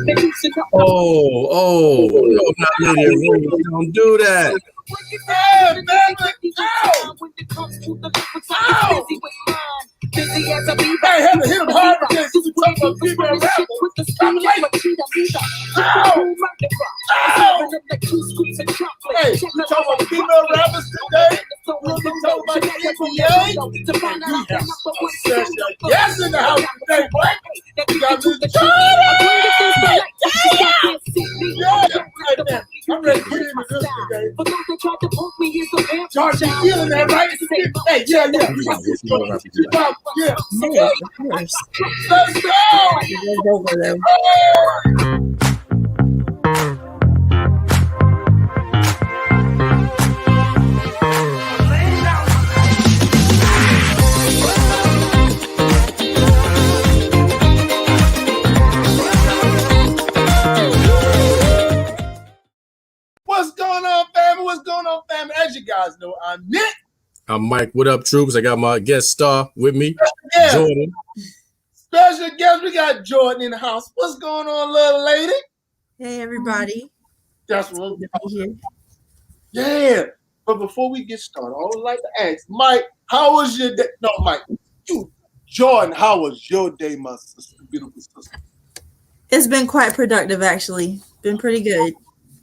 No, not Lady Rose. Don't do that. Hey, hit him hard because you talking about female rappers. Stop late. Hey, you talking about female rappers today? We'll be talking about the NBA. Yes, in the house today, boy. You got Miss I'm ready to get into this today. George, you feeling that, right? Hey, yeah. Yeah, of course. Let's go! What's going on, family? What's going on, family? As you guys know, I'm Nick. I'm Mike. What up, troops? I got my guest star with me, Jordan. Special guest, we got Jordan in the house. What's going on, little lady? Hey, everybody. That's what we're here. Yeah. But before we get started, I would like to ask, Mike, how was your day? No, Mike, Jordan, how was your day, my sister, beautiful sister? It's been quite productive, actually. Been pretty good.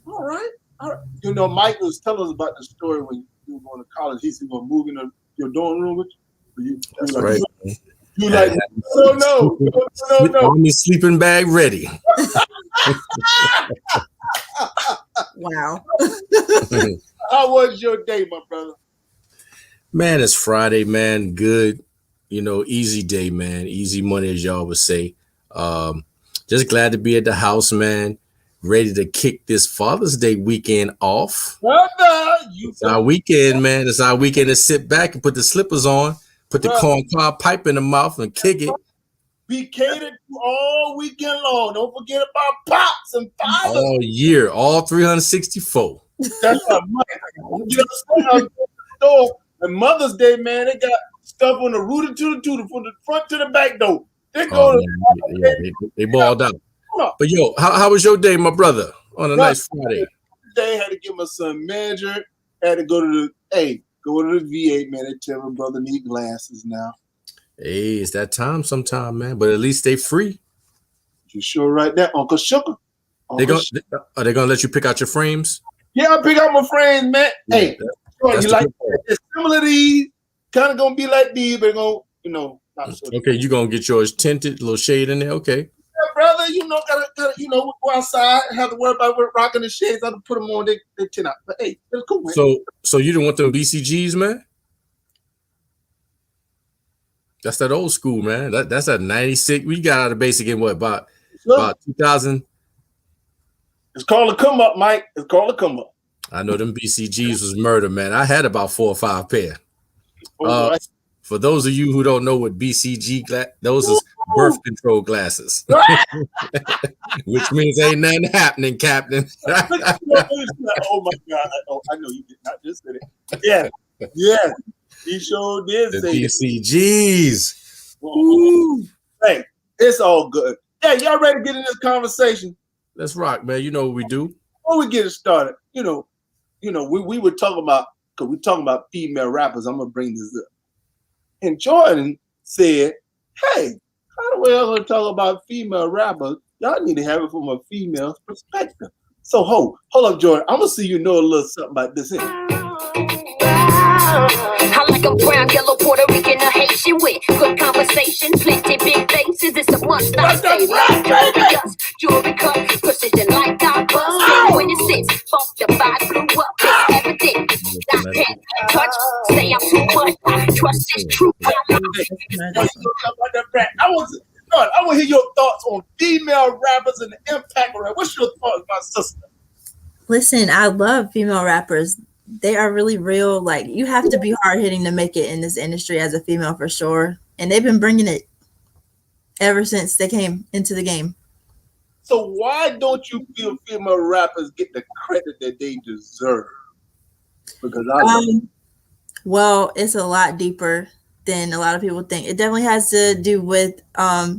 All right. You know, Mike was telling us about the story when you were going to college. He said, "We're moving to your dorm room with you." That's right. You like, no. Army sleeping bag ready. Wow. How was your day, my brother? Man, it's Friday, man. Good. You know, easy day, man. Easy money, as y'all would say. Just glad to be at the house, man. Ready to kick this Father's Day weekend off. It's our weekend, man. It's our weekend to sit back and put the slippers on, put the corn cob pipe in the mouth and kick it. Be catered to all weekend long. Don't forget about pops and fathers. All year, all 364. That's what I'm You know, the store and Mother's Day, man, they got stuff on the rooter to the tutor from the front to the back door. They go they balled out. But yo, how was your day, my brother, on a nice Friday? Today had to give my son manager. Had to go to the VA, man. They tell my brother need glasses now. Hey, it's that time sometime, man. But at least they free. You sure right there, Uncle Sugar. Are they gonna let you pick out your frames? Yeah, I pick out my frames, man. Yeah, hey, you like it's similar to these, kind of gonna be like these, but gonna, not so. Okay, you gonna get yours tinted, a little shade in there, okay. Brother, gotta go outside and have to worry about rocking the shades. I have to put them on, they tint out. But hey, it's cool, man. So you didn't want them BCGs, man? That's that old school, man. That's that 96. We got out of basic in what, about 2000? It's called a come up, Mike. It's called a come up. I know them BCGs was murder, man. I had about 4 or 5 pair. For those of you who don't know what BCG, those is birth control glasses, which means ain't nothing happening, Captain. Oh my God! I know you did not just say it. Yeah, he sure did the say BCGs. Hey, it's all good. Hey, y'all ready to get in this conversation? Let's rock, man. You know what we do. Before we get it started, we were talking about, because we're talking about female rappers. I'm gonna bring this up. And Jordan said, hey, how the hell we talk about female rappers? Y'all need to have it from a female's perspective. So hold up, Jordan. I'm gonna see you know a little something about this here. I like a brown, yellow, Puerto Rican, or Haitian with good conversation, plenty big faces. It's a must I say. Jewelry cut, precision like I bust. When it sits, funk the vibe blew up. It's evident. I can't touch, say I'm too much. I trust is true. I want to hear your thoughts on female rappers and the impact of rap. What's your thoughts, my sister? Listen, I love female rappers. They are really real. Like, you have to be hard hitting to make it in this industry as a female for sure. And they've been bringing it ever since they came into the game. So why don't you feel female rappers get the credit that they deserve? Because well, it's a lot deeper than a lot of people think. It definitely has to do with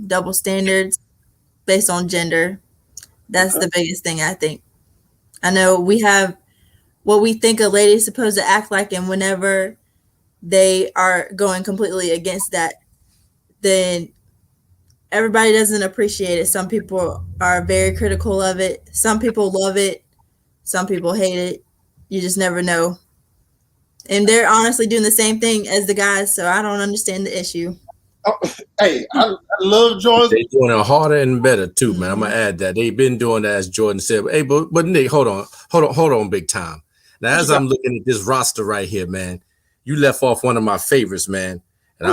double standards based on gender. That's the biggest thing, I think. I know we have what we think a lady is supposed to act like, and whenever they are going completely against that, then everybody doesn't appreciate it. Some people are very critical of it. Some people love it. Some people hate it. You just never know. And they're honestly doing the same thing as the guys, so I don't understand the issue. Oh, hey, I love Jordan. They're doing it harder and better too, man. I'm gonna add that they've been doing that, as Jordan said. Hey, but Nick, hold on, big time. Now, as I'm looking at this roster right here, man, you left off one of my favorites, man, and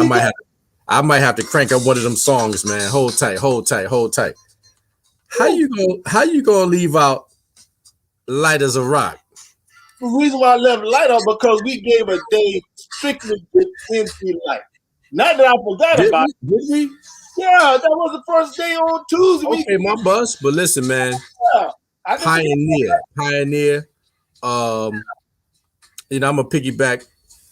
I might have to crank up one of them songs, man. Hold tight. How you gonna leave out Light as a Rock? The reason why I left Light on because we gave a day strictly to NC Light. Not that I forgot about it. Did we? Yeah, that was the first day on Tuesday. Okay, my bus. But listen, man. Yeah, Pioneer. I'm gonna piggyback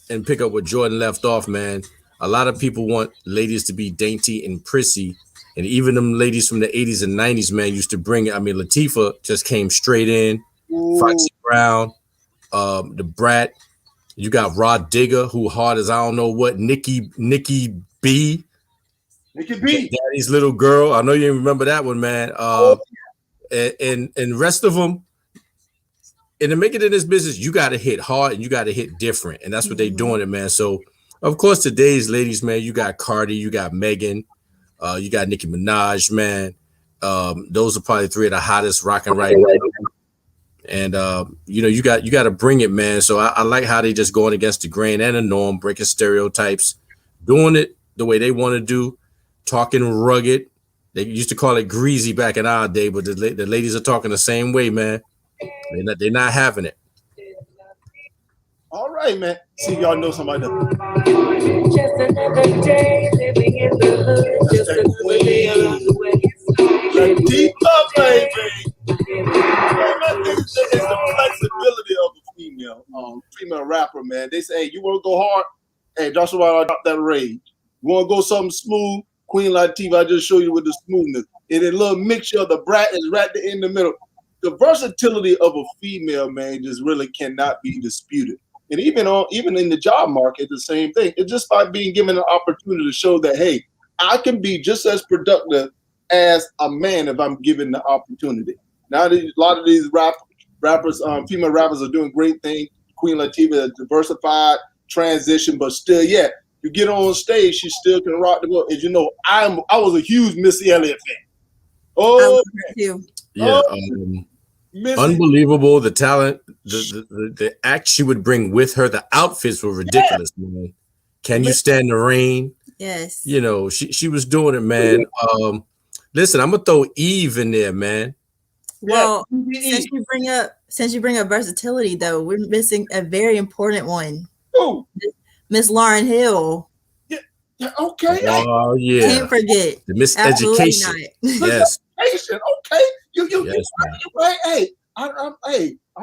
and pick up where Jordan left off, man. A lot of people want ladies to be dainty and prissy, and even them ladies from the 80s and 90s, man, used to bring it. I mean, Latifah just came straight in. Ooh. Foxy Brown, the Brat. You got Rod Digger, who hard as I don't know what. Nikki B. Daddy's Little Girl. I know you remember that one, man. And rest of them. And to make it in this business, you got to hit hard and you got to hit different. And that's what they're doing it, man. So, of course, today's ladies, man, you got Cardi, you got Megan, you got Nicki Minaj, man. Those are probably three of the hottest rocking right now. And you got to bring it, man. So I like how they just going against the grain and the norm, breaking stereotypes, doing it the way they want to do, talking rugged. They used to call it greasy back in our day, but the ladies are talking the same way, man. They're not having it. All right, man. See if y'all know somebody that. Just another day living in the hood. Just another day of the way it's Deep up, baby. I think it's the flexibility of a female rapper, man. They say, hey, you want to go hard? Hey, that's why I dropped that rage. You want to go something smooth? Queen Latifah, I just show you with the smoothness. And a little mixture of the Brat is right there in the middle. The versatility of a female, man, just really cannot be disputed. And even in the job market, the same thing. It's just by being given an opportunity to show that, hey, I can be just as productive as a man if I'm given the opportunity. Now, a lot of these rappers, female rappers are doing great things. Queen Latifah, diversified, transition, but still, yeah, you get on stage, she still can rock the boat. As you know, I was a huge Missy Elliott fan. Oh, yeah. Unbelievable. The talent, the act she would bring with her, the outfits were ridiculous, man. Can you stand the rain? Yes. You know, she was doing it, man. Listen, I'm gonna throw Eve in there, man. Well, since you bring up versatility, though, we're missing a very important one. Oh, Miss Lauryn Hill. Yeah, okay. Oh yeah. Can't forget the Miseducation. Yes. Okay. You yes, right. Hey, I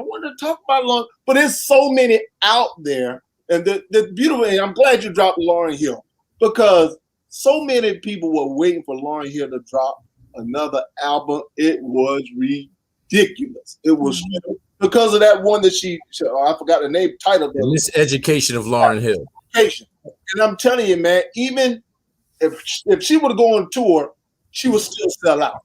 want to talk about Lauryn, but there's so many out there, and the beautiful. And I'm glad you dropped Lauryn Hill because so many people were waiting for Lauryn Hill to drop another album. It was ridiculous. It was because of that one that I forgot the name title. The Miseducation of Lauryn Hill. And I'm telling you, man, even if she would go on tour, she would still sell out.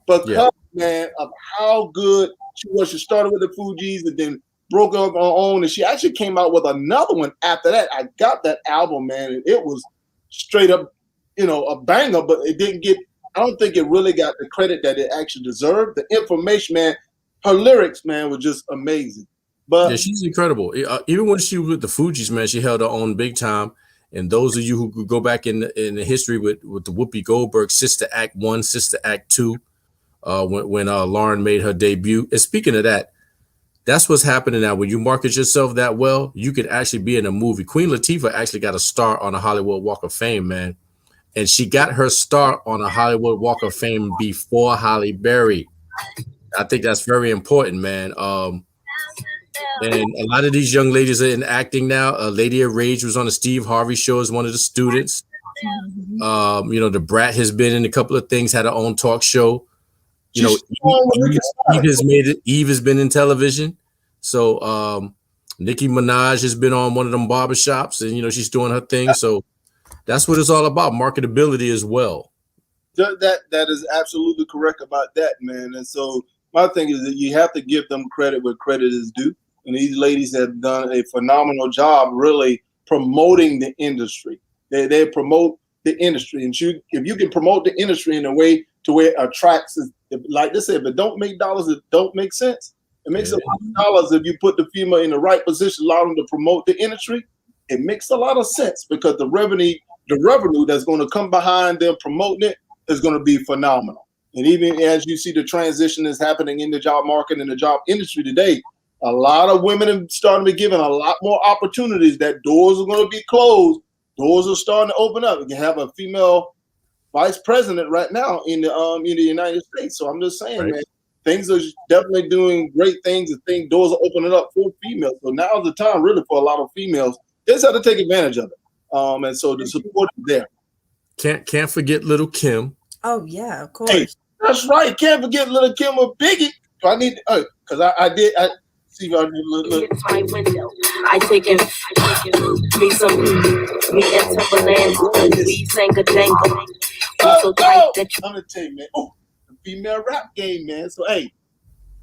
Because, man, of how good she was. She started with the Fugees and then broke up on her own. And she actually came out with another one after that. I got that album, man. And it was straight up, a banger, but it didn't get, I don't think it really got the credit that it actually deserved. The information, man, her lyrics, man, was just amazing. But yeah, she's incredible. Even when she was with the Fugees, man, she held her own big time. And those of you who could go back in the history with the Whoopi Goldberg Sister Act 1, Sister Act 2, when Lauren made her debut. And speaking of that, that's what's happening now. When you market yourself that well, you could actually be in a movie. Queen Latifah actually got a star on the Hollywood Walk of Fame, man. And she got her start on a Hollywood Walk of Fame before Halle Berry. I think that's very important, man. And a lot of these young ladies are in acting now. Lady of Rage was on the Steve Harvey show as one of the students. The Brat has been in a couple of things, had her own talk show. you know, Eve has made it. Eve has been in television. So Nicki Minaj has been on one of them barbershops, and you know she's doing her thing. So that's what it's all about, marketability as well. That is absolutely correct about that, man. And so my thing is that you have to give them credit where credit is due. And these ladies have done a phenomenal job really promoting the industry. They promote the industry. And if you can promote the industry in a way to where it attracts, like they said, if it don't make dollars, it don't make sense. It makes a lot of dollars if you put the female in the right position, allow them to promote the industry. It makes a lot of sense because the revenue that's going to come behind them promoting it is going to be phenomenal. And even as you see the transition is happening in the job market and the job industry today, a lot of women are starting to be given a lot more opportunities. That doors are going to be closed. Doors are starting to open up. You can have a female vice president right now in the United States. So I'm just saying, man, things are definitely doing great things. And doors are opening up for females. So now's the time really for a lot of females. They just have to take advantage of it. And so the support is there. Can't forget little Kim. Oh yeah, of course. Hey, that's right. Can't forget little Kim or Biggie. I need because I see if I do look. It's my window. I take it. Me some me and Timberland. We sang a jangle. So tight that I'm gonna tell you, man. Oh, the female rap game, man. So hey,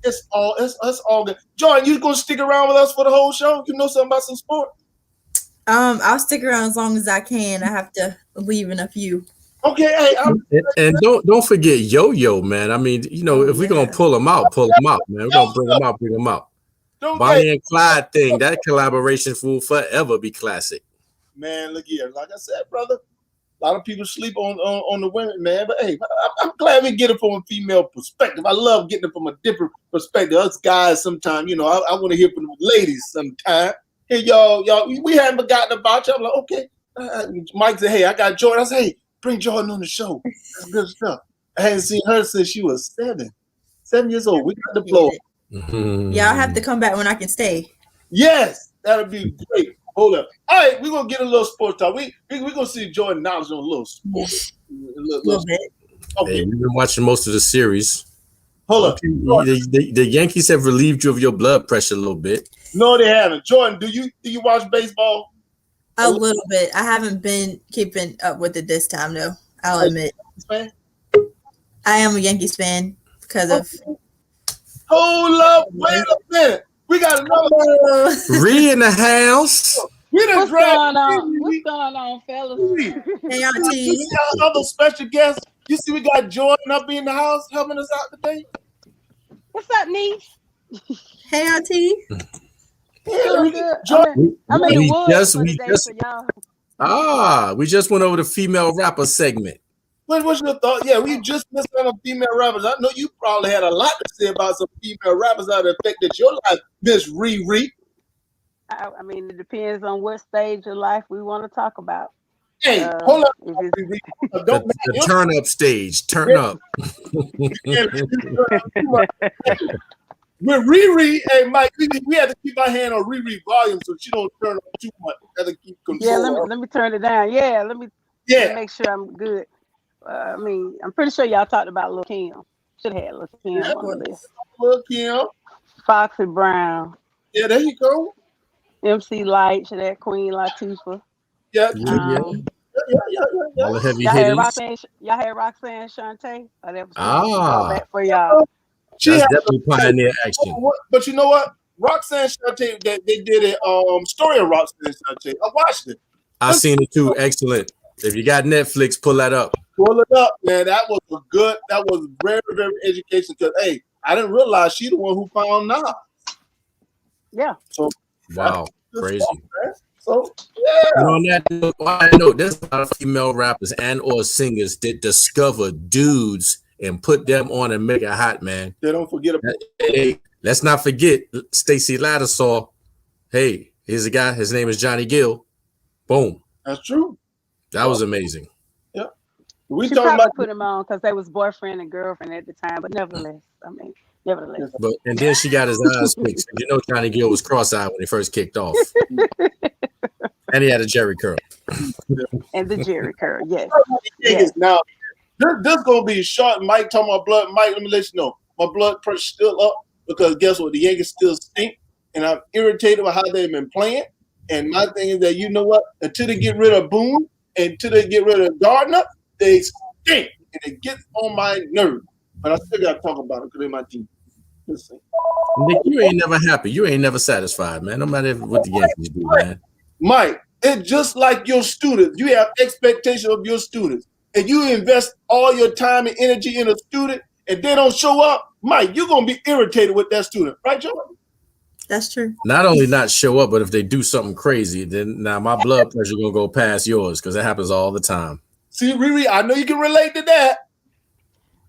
it's all good. John, you gonna stick around with us for the whole show? You know something about some sport? I'll stick around as long as I can. I have to leave in a few. Okay, hey, and don't forget Yo-Yo, man. I mean, you know, if we're gonna pull them out, man. We're gonna bring them out. Bonnie and Clyde thing, that collaboration will forever be classic. Man, look here. Like I said, brother, a lot of people sleep on the women, man. But hey, I'm glad we get it from a female perspective. I love getting it from a different perspective. Us guys, sometimes, you know, I want to hear from the ladies sometime. Hey, y'all, we haven't forgotten about you. I'm like, okay. Mike said, hey, I got Jordan. I said, hey, bring Jordan on the show. That's good stuff. I hadn't seen her since she was 7 years old. We got the floor. Mm-hmm. Yeah, I'll have to come back when I can stay. Yes, that'll be great. Hold up. All right, we're gonna get a little sports talk. We're gonna see Jordan knowledge on a little sports. A little bit. Okay. Hey, we've been watching most of the series. Hold up. The Yankees have relieved you of your blood pressure a little bit. No, they haven't. Jordan, do you watch baseball? A little bit. I haven't been keeping up with it this time, though. I'll admit. Fan? I am a Yankees fan because of. Hold up. Wait a minute. We got another. Ree in the house. We done What's going on? What's going on, fellas? Hey, Auntie. You got another special guest. You see, we got Jordan up in the house helping us out today. What's up, niece? Hey, Auntie. Good. Jordan, I'm in the woods we for just y'all. we just went over the female rapper segment. what's your thought? Yeah, we just missed out on female rappers. I know you probably had a lot to say about some female rappers that affected your life, Miss Riri. I mean, it depends on what stage of life we want to talk about. Hey, hold up. Don't The turn up stage. Turn up. With Riri, hey Mike, we had to keep our hand on Riri volume so she don't turn up too much. Got to keep control. Yeah, let me turn it down. Yeah, let me make sure I'm good. I mean, I'm pretty sure y'all talked about Lil' Kim. Should have had Lil' Kim on the list. Lil' Kim. Foxy Brown. Yeah, there you go. MC Light. Should have had Queen Latifah. Yeah. All the heavy Y'all hitters. had Roxanne Shante? Oh, that was that for y'all. That's definitely pioneer action. But you know what? Roxanne Shante, they did a story of Roxanne Shante. I watched it. I seen it too. Excellent. If you got Netflix, pull that up. Pull it up, man. That was very, very educational. Because hey, I didn't realize she the one who found Nas. Yeah. So wow, crazy. Stuff, so yeah. And on that note, there's a lot of female rappers and or singers that discover dudes and put them on and make it hot, man. They don't forget about Hey, let's not forget Stacey Lattisaw. Hey, here's a guy. His name is Johnny Gill. Boom. That's true. That was amazing. Yeah. We She talking probably about put him on because they was boyfriend and girlfriend at the time, but nevertheless. But and then she got his eyes fixed. You know Johnny Gill was cross-eyed when he first kicked off. And he had a Jerry curl. And the Jerry curl, yes. Now This gonna be short. Mike talking about blood. Mike, let me let you know, my blood pressure's still up because guess what? The Yankees still stink, and I'm irritated with how they've been playing. And my thing is that you know what? Until they get rid of Boone, until they get rid of Gardner, they stink, and it gets on my nerves. But I still gotta talk about it because they're my team. Nick, you ain't never happy. You ain't never satisfied, man. No matter what the Yankees do, man. Mike, it's just like your students. You have expectations of your students. And you invest all your time and energy in a student and they don't show up, Mike, you're going to be irritated with that student. Right, Joe? That's true. Not only not show up, but if they do something crazy, then now my blood pressure going to go past yours because that happens all the time. See, Riri, I know you can relate to that.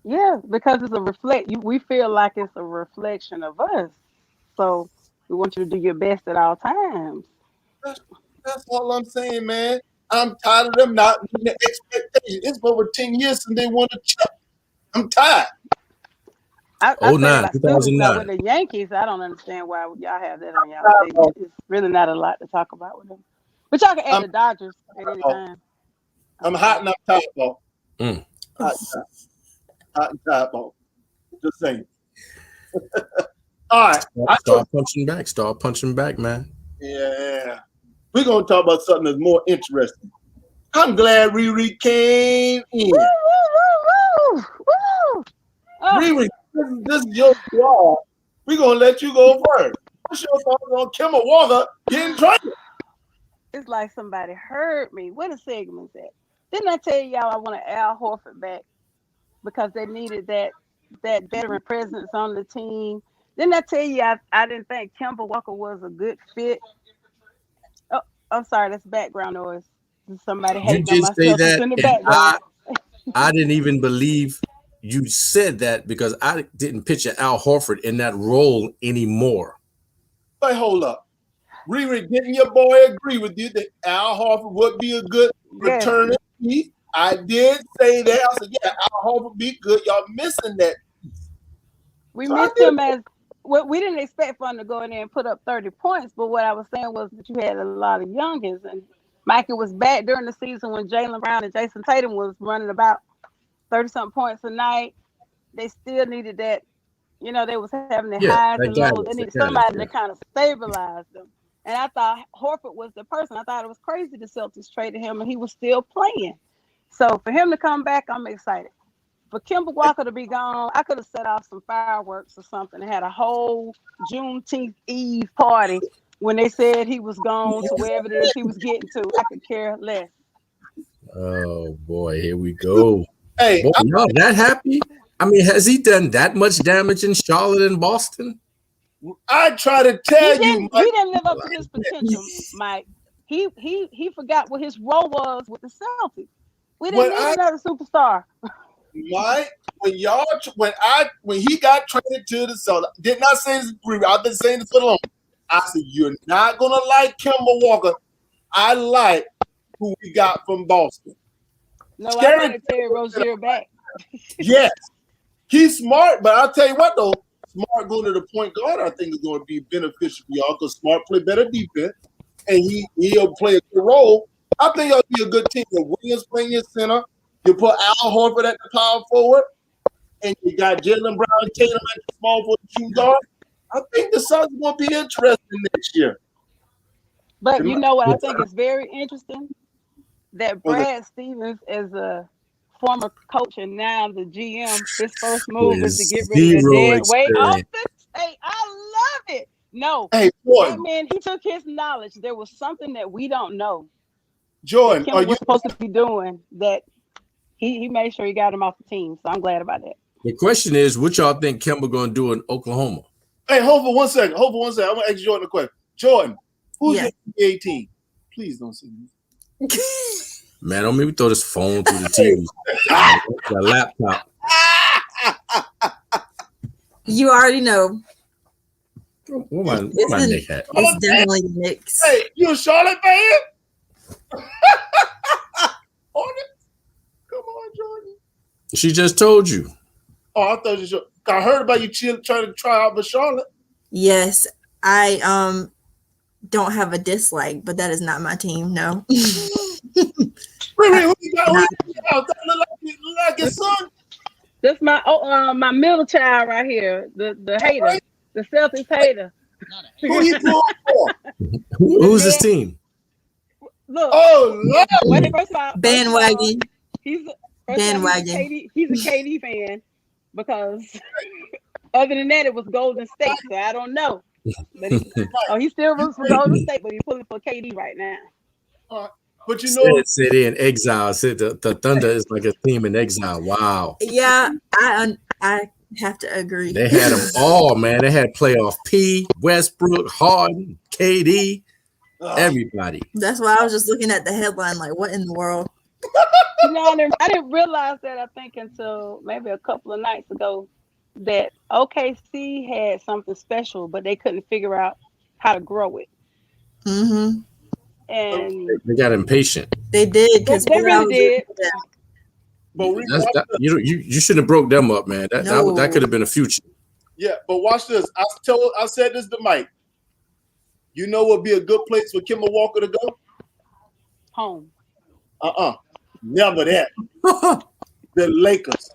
Yeah, because it's a we feel like it's a reflection of us. So we want you to do your best at all times. That's all I'm saying, man. I'm tired of them not meeting the expectations. It's over 10 years since they won a chip. I'm tired. I 2009. With the Yankees, I don't understand why y'all have that on y'all. It's really not a lot to talk about with them. But y'all can add the Dodgers at any time. I'm hot and I'm tired, ball. Hot and tired, ball. Just saying. All right. Start punching back, man. Yeah. We're going to talk about something that's more interesting. I'm glad Riri came in. Woo, woo, woo, woo. Oh. Riri, this is your job. We're going to let you go first. What's your thoughts on Kemba Walker getting traded? It's like somebody heard me. What a segment is that? Didn't I tell y'all I wanted Al Horford back because they needed that veteran presence on the team? Didn't I tell you I didn't think Kemba Walker was a good fit? Oh, I'm sorry, that's background noise. Somebody hating on myself in the background. I didn't even believe you said that because I didn't picture Al Horford in that role anymore. But hold up. Riri, didn't your boy agree with you that Al Horford would be a good returner? Yes. I did say that. I said, yeah, Al Horford would be good. Y'all missing that. We missed him as well. We didn't expect for him to go in there and put up 30 points, but what I was saying was that you had a lot of youngins, and Mikey was back during the season when Jaylen Brown and Jason Tatum was running about 30-something points a night. They still needed that, they was having their highs and lows. They needed somebody to kind of stabilize them. And I thought Horford was the person. I thought it was crazy the Celtics traded him, and he was still playing. So for him to come back, I'm excited. For Kemba Walker to be gone, I could have set off some fireworks or something and had a whole Juneteenth Eve party when they said he was gone to wherever it is he was getting to. I could care less. Oh, boy, here we go. Hey, boy, y'all that happy? I mean, has he done that much damage in Charlotte and Boston? I try to tell you, Mike. He didn't live up to his potential, Mike. He forgot what his role was with the Celtics. We didn't need another superstar. Mike, when he got traded to the Celtics, did not say this. I've been saying this for long. I said you're not gonna like Kemba Walker. I like who we got from Boston. No, I wanted Terry Rozier back. Yes, he's smart, but I'll tell you what though. Smart going to the point guard, I think, is going to be beneficial for y'all because Smart play better defense and he'll play a good role. I think y'all be a good team. With Williams playing your center, you put Al Horford at the power forward, and you got Jaylen Brown and Tatum at the small forward shooting guard. I think the Suns are going to be interesting next year. But you know what I think is very interesting? That Brad Stevens is a former coach and now the GM, his first move is to get rid of the dead weight off the tape. I love it. No, that man, he took his knowledge. There was something that we don't know. Jordan, are you supposed to be doing that? He made sure he got him off the team. So I'm glad about that. The question is, what y'all think Kemba going to do in Oklahoma? Hey, hold for one second. I'm going to ask Jordan a question. Jordan, who's your NBA team? Please don't say me. Man, don't make me throw this phone through the TV. The laptop. You already know. Where my Nick at? It's definitely Knicks. Hey, you a Charlotte fan? Come on, Jordan. She just told you. Oh, I thought you should. I heard about you trying to try out for Charlotte. Yes, I don't have a dislike, but that is not my team. No. Who you got? like his son. This my middle child right here, the hater, the Celtics hater. Who he pulled for? Who's his team? Look, Oh Lord! first of all, Bandwagon. he's Bandwagon. he's a KD fan because other than that, it was Golden State. So I don't know. But he still roots for Golden State, but he's pulling for KD right now. But you know, Said in exile. Said the Thunder is like a team in exile. Wow. Yeah, I have to agree. They had them all, man. They had playoff P, Westbrook, Harden, KD, everybody. That's why I was just looking at the headline, like, what in the world? You know, I didn't realize that. I think until maybe a couple of nights ago that OKC had something special, but they couldn't figure out how to grow it. Mm-hmm. And they got impatient. They did because they really did. but you shouldn't have broke them up, man. That could have been a future. Yeah, but watch this. I said this to Mike. You know what would be a good place for Kemba Walker to go? Home. Never that. The Lakers.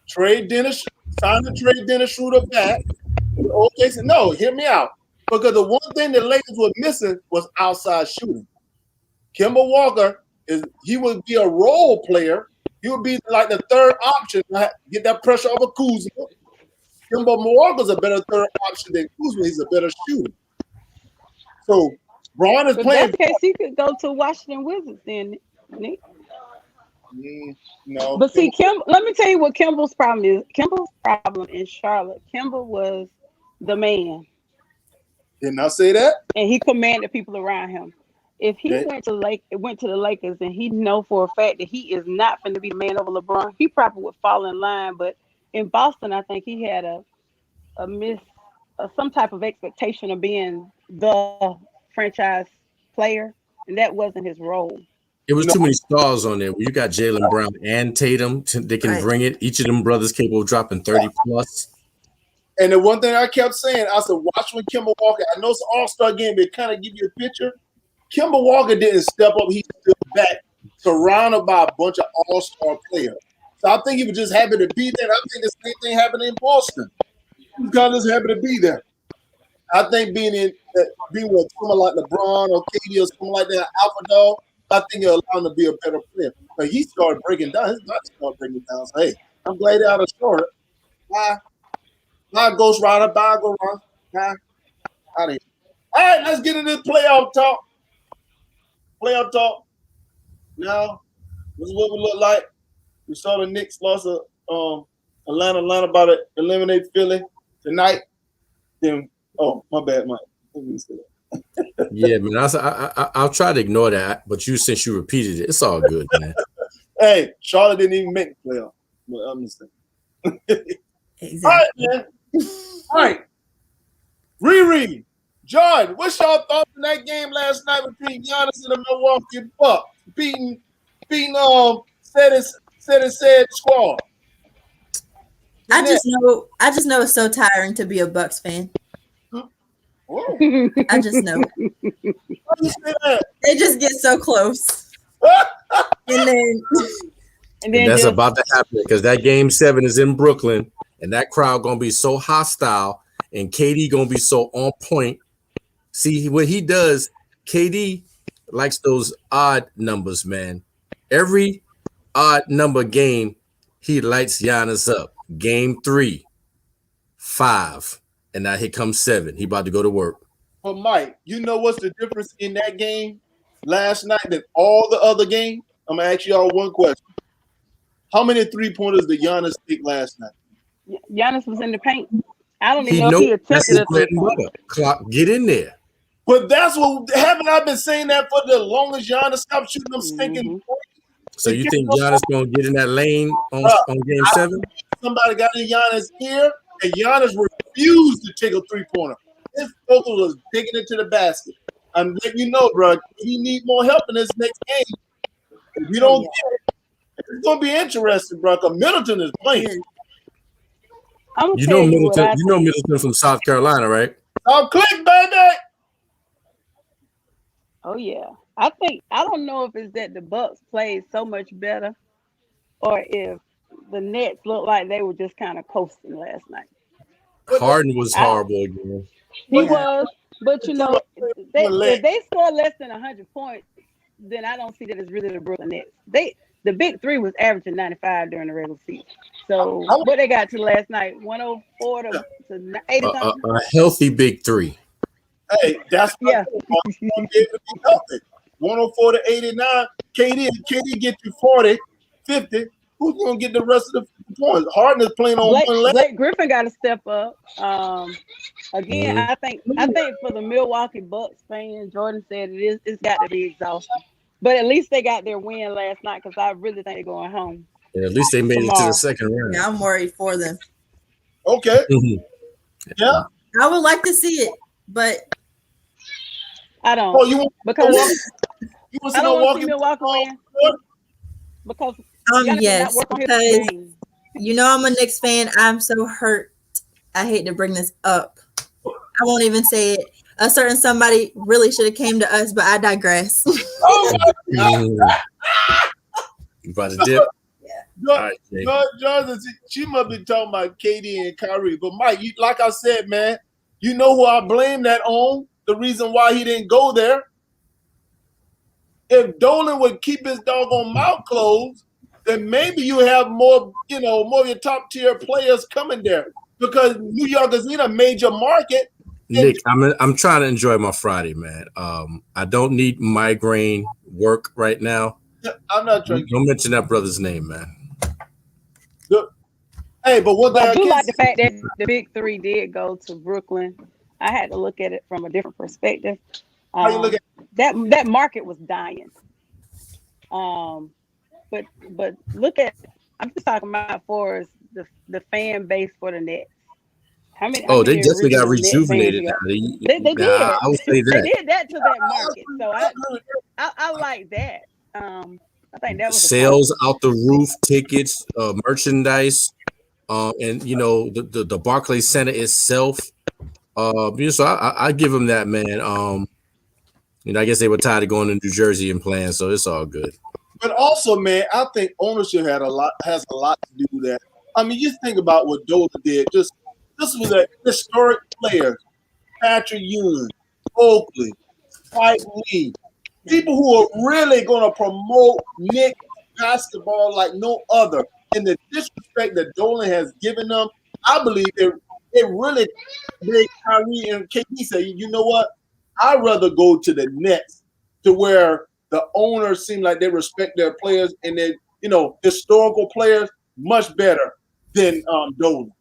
Trade Dennis, sign the trade Dennis Schroeder back. Okay, so no, hear me out. Because the one thing the Lakers were missing was outside shooting. Kemba Walker he would be a role player. He would be like the third option. Get that pressure off of Kuzma. Kemba Walker's a better third option than Kuzma. He's a better shooter. So Braun is playing. In that case, he could go to Washington Wizards then, Nick. No. But see, let me tell you what Kemba's problem is. Kemba's problem in Charlotte. Kemba was the man. Didn't I say that? And he commanded people around him. If he went to the Lakers and he know for a fact that he is not going to be the man over LeBron, he probably would fall in line. But in Boston, I think he had some type of expectation of being the franchise player, and that wasn't his role. It was too many stars on there. You got Jaylen Brown and Tatum. They can bring it. Each of them brothers capable of dropping 30 plus. And the one thing I kept saying, I said, watch when Kemba Walker. I know it's an all-star game, but it kind of give you a picture. Kemba Walker didn't step up. He stood back, surrounded by a bunch of all-star players. So I think he was just happy to be there. I think the same thing happened in Boston. He was kind of just happy to be there. I think being with someone like LeBron or KD or someone like that, Alpha Dog, I think it'll allow him to be a better player. But he started breaking down. His body started breaking down. So, hey, I'm glad they're out of Charlotte. Bye, Ghost Rider. Bye, go run. Bye. Out of here. All right, let's get into playoff talk. Playoff talk. Now, this is what we look like. We saw the Knicks lost Atlanta about to eliminate Philly tonight. Then, my bad, Mike. Yeah, man. I'll try to ignore that, but since you repeated it, it's all good, man. Hey, Charlotte didn't even make the playoff. But I'm just saying. Exactly. All right, man. All right. Riri, John, what's y'all thoughts in that game last night between Giannis and the Milwaukee Bucks beating said squad? I just know it's so tiring to be a Bucks fan. Whoa. I just know. They just get so close. And then that's about to happen because that game 7 is in Brooklyn and that crowd going to be so hostile and KD going to be so on point. See what he does. KD likes those odd numbers, man. Every odd number game, he lights Giannis up. Game 3, 5. And now here comes 7. He about to go to work. But Mike, you know what's the difference in that game last night than all the other games? I'm gonna ask y'all one question. How many 3-pointers did Giannis take last night? Giannis was in the paint. I don't even know if he attempted a 3-pointer. Clock, get in there. But that's what haven't I been saying that for the longest Giannis stopped shooting them stinking. So you think Giannis gonna get in that lane on game 7? Somebody got in Giannis' ear, and Giannis refused to take a 3-pointer. His focus was digging into the basket. I'm letting you know, bro, he need more help in this next game. If you don't get it, it's gonna be interesting, bro. Because Middleton is playing. You know Middleton from South Carolina, right? Oh, click, baby. Oh yeah. I don't know if it's that the Bucks played so much better or if the Nets looked like they were just kind of coasting last night. Harden was I don't. horrible again. He Yeah. was, but It's still if they score less than 100 points, then I don't see that as really the Brooklyn Nets. The big three was averaging 95 during the regular season. So what they got to last night, 104 to 80 something. A healthy big three. Hey, that's what Yeah. I'm saying. Be able to be healthy. 104 to 89. KD get you 40, 50. Who's gonna get the rest of the 50 points? Harden is playing on one leg. Blake Griffin got to step up. Again, Mhm. I think for the Milwaukee Bucks fan, Jordan said it's got to be exhausting. But at least they got their win last night because I really think they're going home Yeah, at least they made it to tomorrow. the second round. Yeah, I'm worried for them. Okay. Mhm. Yeah. I would like to see it, but I don't Oh, you want because you want I to don't want to see Milwaukee? Milwaukee win because Giannis did not yes, work on his because game. you know I'm a Knicks fan. I'm so hurt. I hate to bring this up. I won't even say it. A certain somebody really should have came to us, but I digress. Oh my God. Mhm. You about to dip? All right, Jay. Jordan, she must be talking about KD and Kyrie. But Mike, like I said, man, you know who I blame that on? The reason why he didn't go there. If Dolan would keep his doggone mouth closed, then maybe you have more of your top tier players coming there. Because New York is in a major market. Nick, I'm trying to enjoy my Friday, man. I don't need migraine work right now. I'm not trying Don't mention that brother's name, man. Hey, but what I do like the fact that the big three did go to Brooklyn. I had to look at it from a different perspective. How you look at that market was dying. But look at I'm just talking about for the fan base for the Nets. How many They definitely got original Net fans rejuvenated you now. got? They did. I would say They that. did that to that market. So I like that. I think that was a Sales out the roof, tickets, merchandise, and the Barclays Center itself. So I give them that, man. I guess they were tired of going to New Jersey and playing, so it's all good. But also, man, I think ownership has a lot to do with that. I mean, just think about what Dolan did. This was a historic player, Patrick Ewing, Oakley, Spike Lee, people who are really going to promote Knicks basketball like no other. And the disrespect that Dolan has given them, I believe it really made Kyrie and KD say, you know what? I'd rather go to the Nets, to where the owners seem like they respect their players and they, historical players much better than Dolan.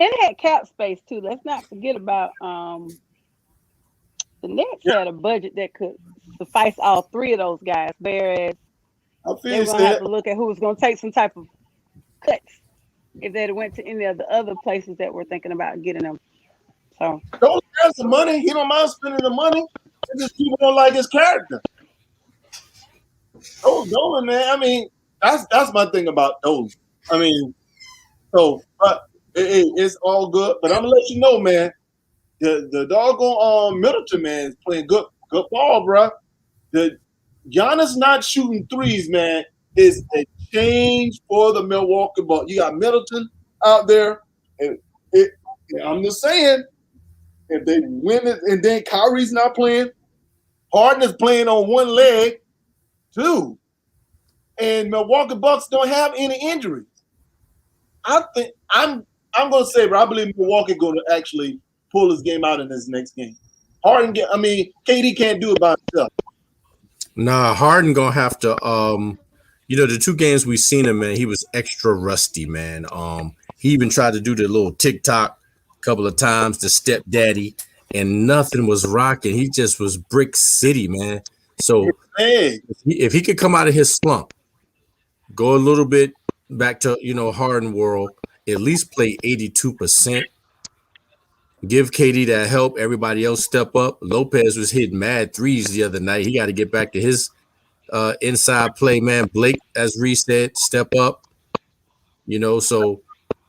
And it had cap space too. Let's not forget about the Nets had a budget that could suffice all three of those guys, whereas they were going to have to look at who was going to take some type of cuts if they'd went to any of the other places that we're thinking about getting them. So Dolan has the money. He don't mind spending the money. It's just people don't like his character. Oh, Dolan, man. I mean, that's my thing about Dolan. I mean, but it's all good. But I'm gonna let you know, man. The doggone Middleton man is playing good ball, bro. The Giannis not shooting threes, man, is a change for the Milwaukee Bucks. You got Middleton out there, and I'm just saying, if they win it, and then Kyrie's not playing, Harden is playing on one leg, too, and Milwaukee Bucks don't have any injuries. I think I'm gonna say, but I believe Milwaukee going to actually pull his game out in this next game. KD can't do it by himself. Nah, Harden gonna have to. The two games we seen him, man, he was extra rusty, man. He even tried to do the little TikTok a couple of times, the stepdaddy, and nothing was rocking. He just was brick city, man. So if he could come out of his slump, go a little bit back to Harden world, at least play 82%. Give KD that help. Everybody else step up. Lopez was hitting mad threes the other night. He got to get back to his inside play, man. Blake, as Reese said, step up. So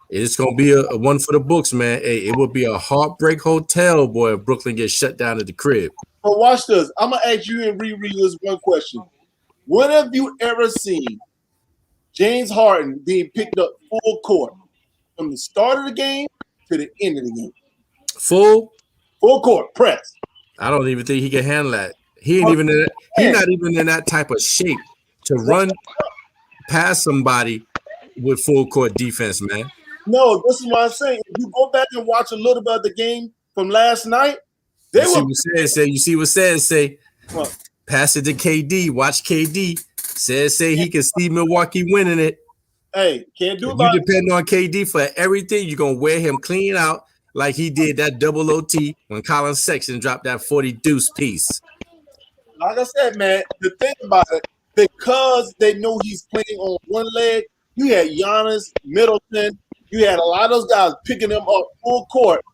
it's gonna be a one for the books, man. Hey, it would be a heartbreak hotel, boy, if Brooklyn gets shut down at the crib. But watch this. I'm gonna ask you and reread this one question. When have you ever seen James Harden being picked up full court from the start of the game to the end of the game. Full court press. I don't even think he can handle that. He ain't even in that, he's not even in that type of shape to run past somebody with full court defense, man. No, this is what I'm saying. If you go back and watch a little bit of the game from last night, You see what says say What? Pass it to KD. Watch KD. Say he can see Milwaukee winning it. Hey, can't do If about you it. depend on KD for everything, you're gonna wear him clean out like he did that double OT when Colin Sexton dropped that 40 deuce piece. Like I said, man, the thing about it, because they know he's playing on one leg, you had Giannis, Middleton, you had a lot of those guys picking him up full court,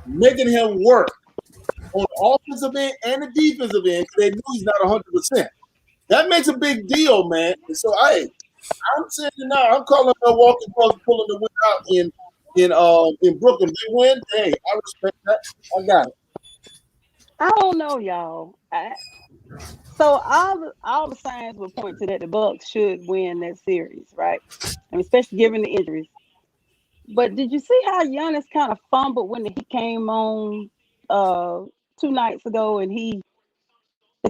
making him work on the offensive end and the defensive end because they knew he's not 100%. That makes a big deal, man. And so, I'm saying now, I'm calling Milwaukee Bucks pulling the win out in Brooklyn. They win. Hey, I respect that. I got it. I don't know, y'all. So all the signs would point to that the Bucks should win that series, right? And especially given the injuries. But did you see how Giannis kind of fumbled when he came on 2 nights ago and they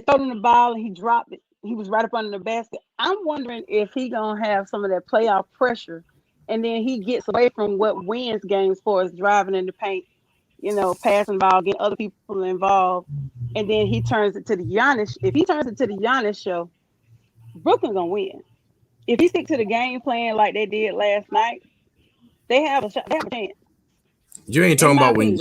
threw him the ball and he dropped it? He was right up under the basket. I'm wondering if he gonna have some of that playoff pressure, and then he gets away from what wins games for us driving in the paint, passing the ball, getting other people involved, and then he turns it to the Giannis. If he turns it to the Giannis show, Brooklyn gonna win. If he stick to the game plan like they did last night, they have a chance. You ain't talking about when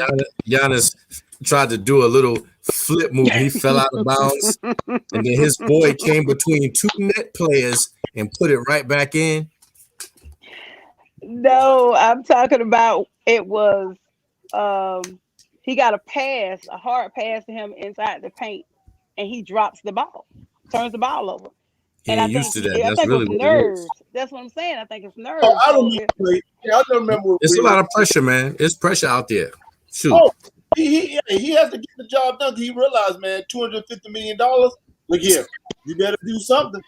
Giannis tried to do a little flip move. He fell out of bounds, and then his boy came between 2 net players and put it right back in. No, I'm talking about it was he got a hard pass to him inside the paint, and he drops the ball, turns the ball over. He ain't used to that. I That's think really it's what nerves. it is. That's what I'm saying. I think it's nerves. I don't remember. It's a lot of pressure, man. It's pressure out there. Shoot. Oh, he has to get the job done. He realized, man, $250 million. Look here, you better do something.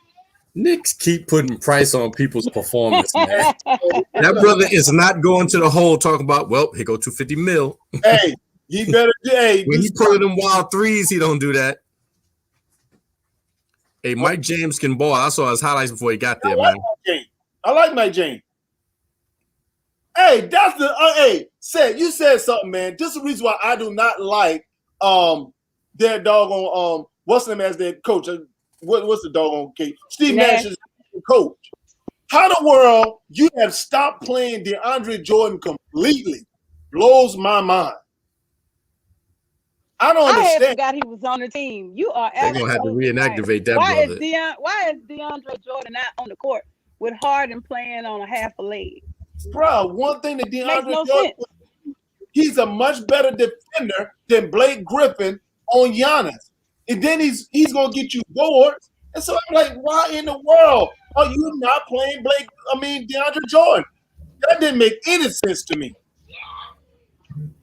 Knicks keep putting price on people's performance, man. That brother is not going to the hole talking about, well, here go 250 mil. Hey, he better. Hey, when he pulling them wild threes, he don't do that. Hey, Mike James can ball. I saw his highlights before he got there, man. I like Mike James. Hey, that's you said something, man. This is the reason why I do not like their doggone what's the name as their coach? What's the doggone case? Steve Nash is coach. How the world you have stopped playing DeAndre Jordan completely blows my mind. I don't understand. I forgot he was on the team. You are They're gonna have to reactivate that brother. Why is DeAndre Jordan not on the court with Harden playing on a half a leg? Bro, one thing that DeAndre Jordan, he's a much better defender than Blake Griffin on Giannis. And then he's gonna get you boards. And so I'm like, why in the world are you not playing DeAndre Jordan? That didn't make any sense to me.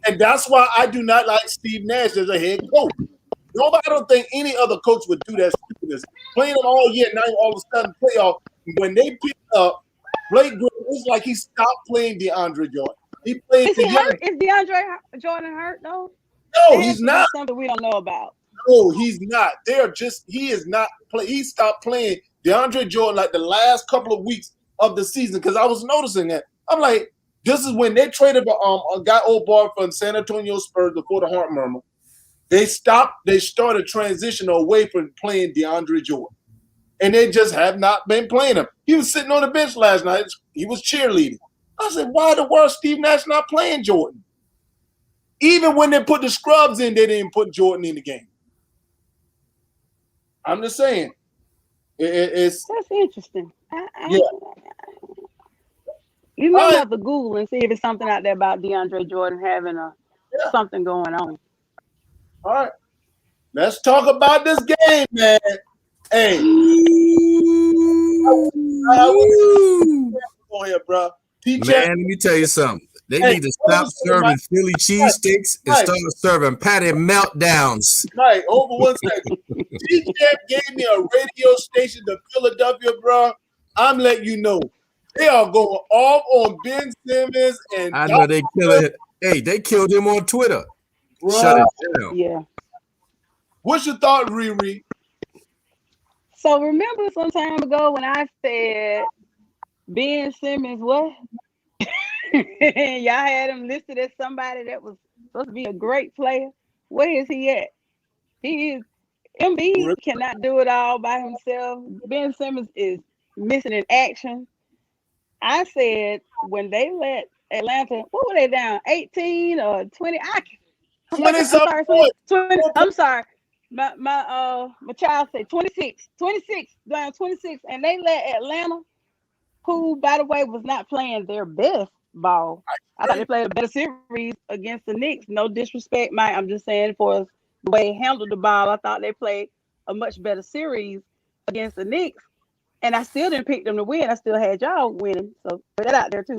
And that's why I do not like Steve Nash as a head coach. I don't think any other coach would do that stupidness. Playing them all year, now all of a sudden playoff. When they pick up Blake Griffin, it's like he stopped playing DeAndre Jordan. He played. Is he hurt? Is DeAndre Jordan hurt though? No, he's not. Something we don't know about. No, he's not. He is not play. He stopped playing DeAndre Jordan like the last couple of weeks of the season because I was noticing that. I'm like, this is when they traded a guy old boy from San Antonio Spurs before the Heart Murmur. They started transition away from playing DeAndre Jordan. And they just have not been playing him. He was sitting on the bench last night. He was cheerleading. I said, why the world Steve Nash not playing Jordan? Even when they put the scrubs in, they didn't put Jordan in the game. I'm just saying. That's interesting. Yeah. You might have to Google and see if it's something out there about DeAndre Jordan having something going on. All right. Let's talk about this game, man. Hey. Go ahead, bro. Man, let me tell you something. They need to stop serving Philly cheesesteaks and start serving patty meltdowns. Right, over 1 second. T-Champ gave me a radio station to Philadelphia, bro. I'm letting you know. They are going off on Ben Simmons and I know they killed it. Hey, they killed him on Twitter. Shut it down. Yeah. What's your thought, Riri? So remember some time ago when I said Ben Simmons, what? Y'all had him listed as somebody that was supposed to be a great player. Where is he at? He is Embiid cannot do it all by himself. Ben Simmons is missing in action. I said when they let Atlanta, what were they down? 18 or 20? I'm sorry. My child said 26 down 26, and they let Atlanta, who by the way was not playing their best ball. I thought they played a better series against the Knicks. No disrespect, Mike. I'm just saying for the way they handled the ball, I thought they played a much better series against the Knicks. And I still didn't pick them to win. I still had y'all winning. So put that out there too.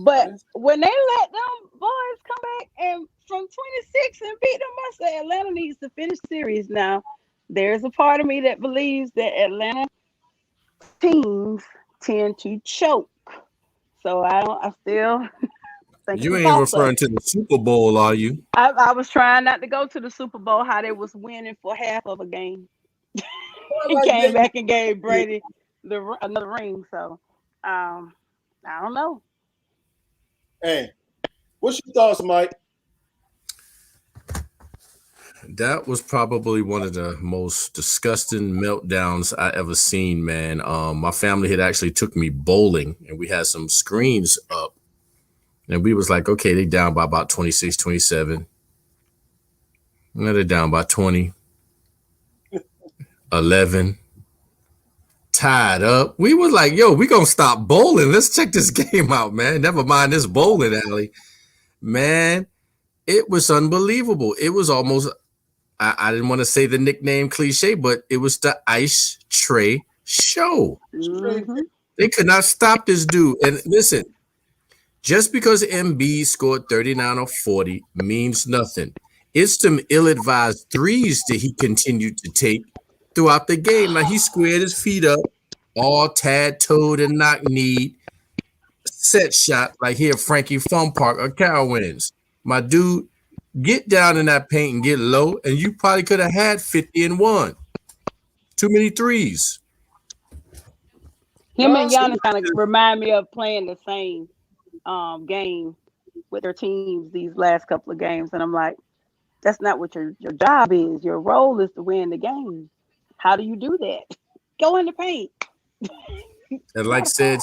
But when they let them boys come back and from 26 and beat them, I said Atlanta needs to finish the series. Now, there's a part of me that believes that Atlanta teams tend to choke. So I still think you ain't referring to the Super Bowl, are you? I was trying not to go to the Super Bowl, how they was winning for half of a game. He came back and gave Brady another ring. So I don't know. Hey, what's your thoughts, Mike? That was probably one of the most disgusting meltdowns I ever seen, man. My family had actually took me bowling, and we had some screens up. And we was like, okay, they down by about 26, 27. Now they're down by 20, 11. Tied up. We was like, yo, we gonna stop bowling. Let's check this game out, man. Never mind this bowling alley. Man, it was unbelievable. It was almost, I didn't want to say the nickname cliche, but it was the Ice Tray Show. Mm-hmm. They could not stop this dude. And listen, just because Embiid scored 39 or 40 means nothing. It's some ill-advised threes that he continued to take throughout the game. Now he squared his feet up, all tad-toed and knock-kneed, set shot like here Frankie Fun Park or Carol wins. My dude, get down in that paint and get low, and you probably could have had 50 and 1. Too many threes. Him and Giannis kind of remind me of playing the same game with their teams these last couple of games, and I'm like, that's not what your job is. Your role is to win the game. How do you do that? Go in the paint. And like said,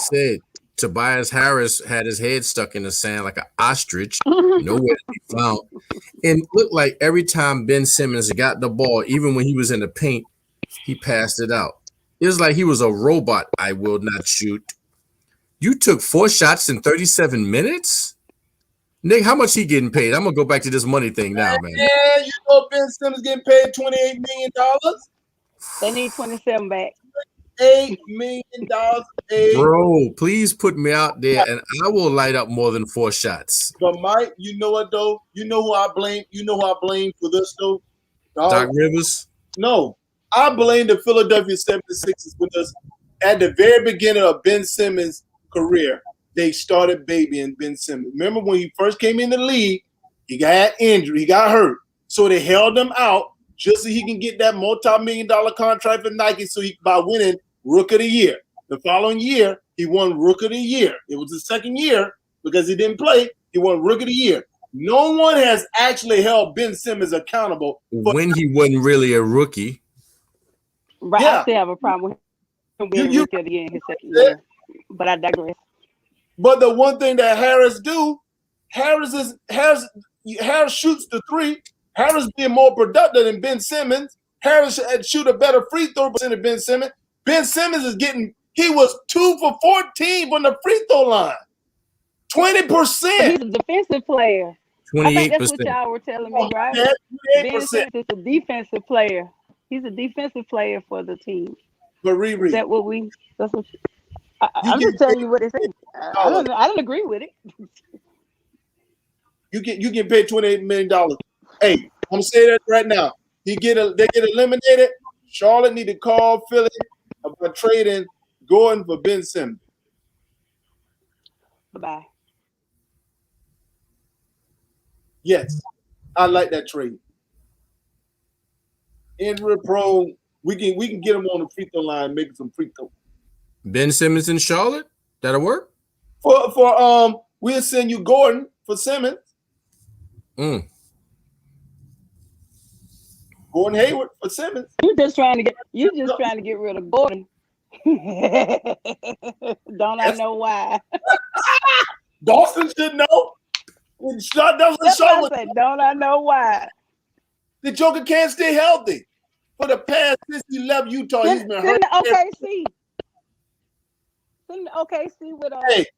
Tobias Harris had his head stuck in the sand like an ostrich, nowhere to be found. And it looked like every time Ben Simmons got the ball, even when he was in the paint, he passed it out. It was like he was a robot. I will not shoot. You took 4 shots in 37 minutes? Nick, how much he getting paid? I'm going to go back to this money thing now, man. Yeah, you know Ben Simmons getting paid $28 million? They need 27 back. $8 million paid. Bro, please put me out there and I will light up more than 4 shots. But Mike, you know what though? You know who I blame? You know who I blame for this though? Doc Rivers? No. I blame the Philadelphia 76ers because at the very beginning of Ben Simmons' career, they started babying Ben Simmons. Remember when he first came in the league, he got injured, he got hurt. So they held him out just so he can get that multi-million-dollar contract for Nike so he by winning Rook of the Year. The following year, he won Rook of the Year. It was the second year because he didn't play. He won Rook of the Year. No one has actually held Ben Simmons accountable when he wasn't really a rookie. Right, yeah. I still have a problem with him being Rook of the Year in his second year, but I digress. But the one thing that Harris do, Harris shoots the three. Harris being more productive than Ben Simmons. Harris shoot a better free throw percent than Ben Simmons. Ben Simmons he was 2 for 14 from the free throw line. 20%. He's a defensive player. 28%. I think that's what y'all were telling me, right? Ben Simmons is a defensive player. He's a defensive player for the team. But Riri, is that what we? That's what. I'm just telling you what they say. I don't agree with it. You get paid $28 million. Hey, I'm gonna say that right now. They get eliminated. Charlotte need to call Philly about trading Gordon for Ben Simmons. Bye-bye. Yes, I like that trade. Injury prone, we can get him on the free throw line, making some free throw. Ben Simmons in Charlotte, that'll work. We'll send you Gordon for Simmons. Mm. Gordon Hayward for Simmons. You're just trying to get rid of Gordon. Don't I know why? Dawson should know. That's what I said. Don't I know why? The Joker can't stay healthy. For the past since he left Utah, he's been hurt. OKC. OKC with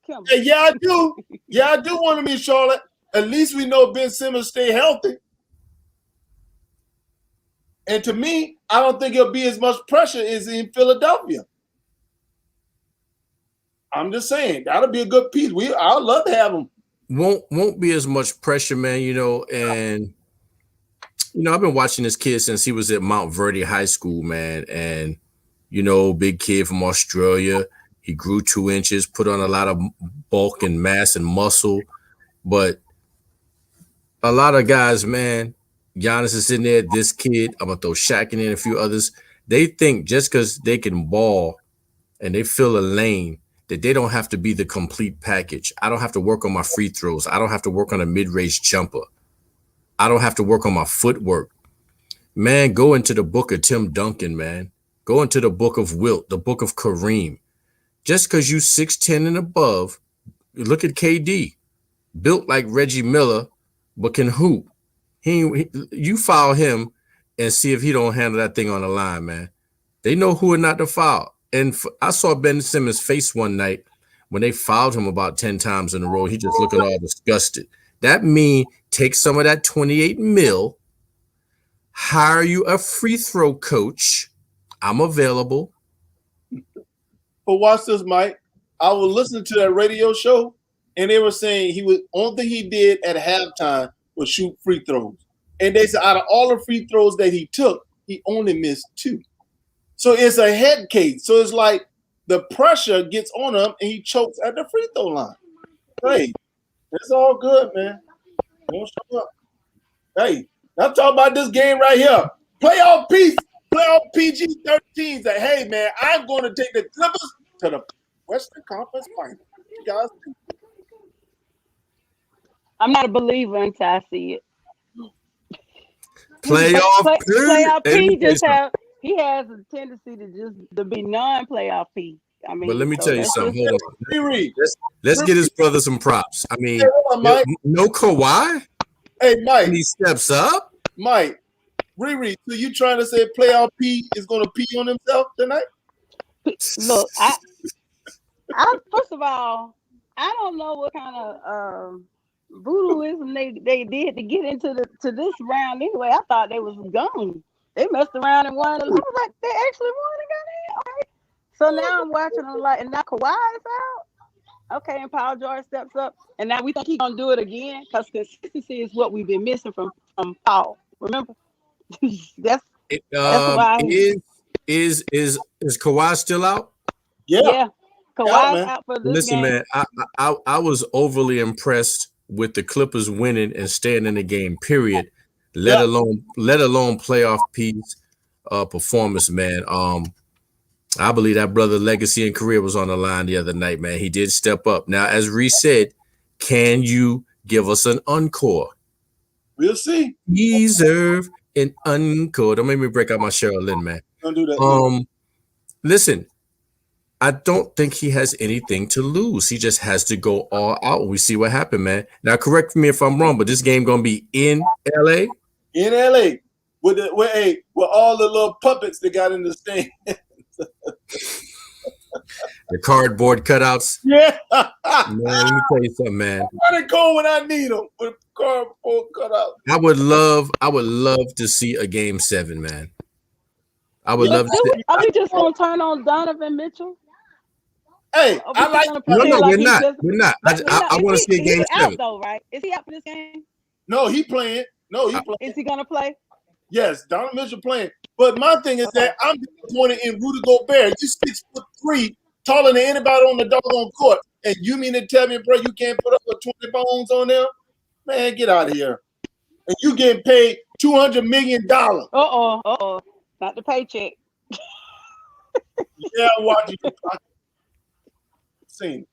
Kemba. Hey, yeah, I do. Yeah, I do want him in Charlotte. At least we know Ben Simmons stay healthy. And to me, I don't think it'll be as much pressure as in Philadelphia. I'm just saying that'll be a good piece. I'd love to have him. Won't be as much pressure, man. And I've been watching this kid since he was at Mount Verde High School, man. And big kid from Australia. He grew 2 inches, put on a lot of bulk and mass and muscle. But a lot of guys, man, Giannis is in there, this kid, I'm going to throw Shaq in there and a few others. They think just because they can ball and they fill a lane that they don't have to be the complete package. I don't have to work on my free throws. I don't have to work on a mid-range jumper. I don't have to work on my footwork. Man, go into the book of Tim Duncan, man. Go into the book of Wilt, the book of Kareem. Just because you 6'10 and above, look at KD, built like Reggie Miller, but can hoop. You foul him and see if he don't handle that thing on the line, man. They know who and not to foul. And I saw Ben Simmons' face one night when they fouled him about 10 times in a row. He just looking all disgusted. That means take some of that 28 mil, hire you a free throw coach. I'm available. But watch this, Mike. I was listening to that radio show, and they were saying only thing he did at halftime was shoot free throws. And they said out of all the free throws that he took, he only missed 2. So it's a head case. So it's like the pressure gets on him, and he chokes at the free throw line. Hey, it's all good, man. Don't show up. Hey, I'm talking about this game right here. Playoff PG-13 say, hey, man, I'm going to take the Clippers to the Western Conference Final. You guys think? I'm not a believer until I see it. Playoff P he has a tendency to be non-playoff P. I mean, but let me tell you something. Hold on. Let's get his brother some props. I mean, no Kawhi. Hey, Mike. And he steps up. Mike, Riri, so you trying to say playoff P is going to pee on himself tonight? Look, I first of all, I don't know what kind of voodooism they did to get into this round anyway. I thought they was gone. They messed around and won. I was like, they actually won and got in. Okay. So now I'm watching them and now Kawhi is out. Okay, and Paul George steps up, and now we think he's gonna do it again because consistency is what we've been missing from Paul. Remember, that's why. Is Kawhi still out? Yeah. Kawhi's out for this Listen, game. man, I was overly impressed with the Clippers winning and staying in the game. Period. Let alone playoff piece performance, man. I believe that brother legacy and career was on the line the other night, man. He did step up. Now, as Reese said, can you give us an encore? We'll see. Deserve an encore. Don't make me break out my Cheryl Lynn, man. Don't do that. Listen, I don't think he has anything to lose. He just has to go all out. We see what happened, man. Now, correct me if I'm wrong, but this game gonna be in LA. In LA, with all the little puppets they got in the stand. The cardboard cutouts. Yeah. Man, let me tell you something, man. I gotta go when I need them with cardboard cutouts. I would love to see a game 7, man. I would love to see. Are we just gonna turn on Donovan Mitchell? Hey, I like. No, we're not. I want to see a game 7. Out though, right? Is he out for this game? No, he playing. Is he gonna play? Yes, Donovan Mitchell playing. But my thing is that I'm disappointed in Rudy Gobert. You 6'3", taller than anybody on the doggone court. And you mean to tell me, bro, you can't put up with 20 bones on there? Man, get out of here. And you getting paid $200 million. Uh-oh. Not the paycheck. Yeah, I'm watching you. Seen.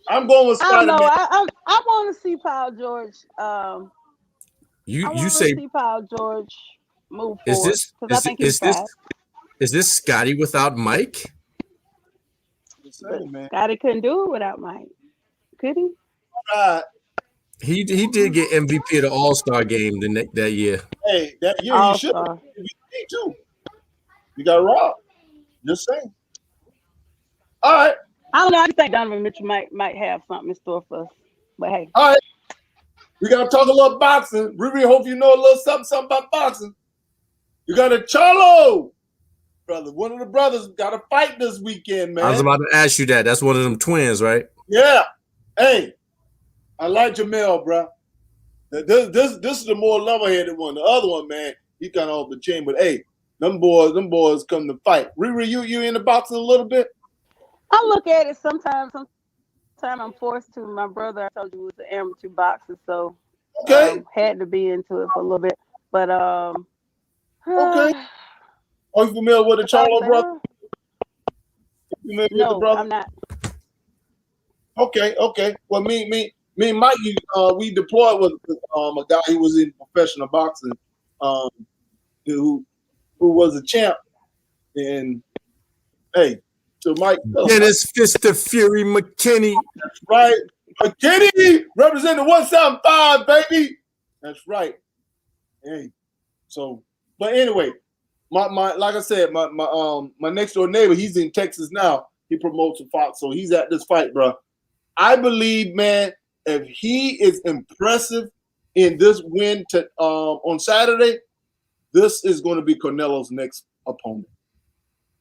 I'm going with I don't Spider-Man. know. I want to see Paul George. I You want to say see Paul George move is forward this because I think he's is this Scotty without Mike? Man. Scotty couldn't do it without Mike. Could he? He did get MVP of the All-Star game that year. Hey, that year you should have MVP too. You got robbed. Just saying. All right. I don't know. I think Donovan Mitchell might have something in store for us. But hey. All right. We got to talk a little boxing. Riri, hope you know a little something about boxing. You got a Charlo, brother. One of the brothers got to fight this weekend, man. I was about to ask you that. That's one of them twins, right? Yeah. Hey, I like Jermall, bro. This is the more level-headed one. The other one, man, he kind of off the chain. But hey, them boys come to fight. Riri, you into boxing a little bit? I look at it sometimes. Sometimes I'm forced to. My brother, I told you, was an amateur boxer, so had to be into it for a little bit. But okay. Are you familiar with the Charlo brother? No, I'm not. Okay. Well, me and Mike, we deployed with a guy who was in professional boxing, who was a champ. And hey, so Mike, Dennis Fist of Fury McKinney. That's right, McKinney representing 175, baby. That's right. Hey, so but anyway, my like I said, my next door neighbor, he's in Texas now. He promotes a Fox, so he's at this fight, bro. I believe, man, if he is impressive in this win on Saturday, this is going to be Canelo's next opponent.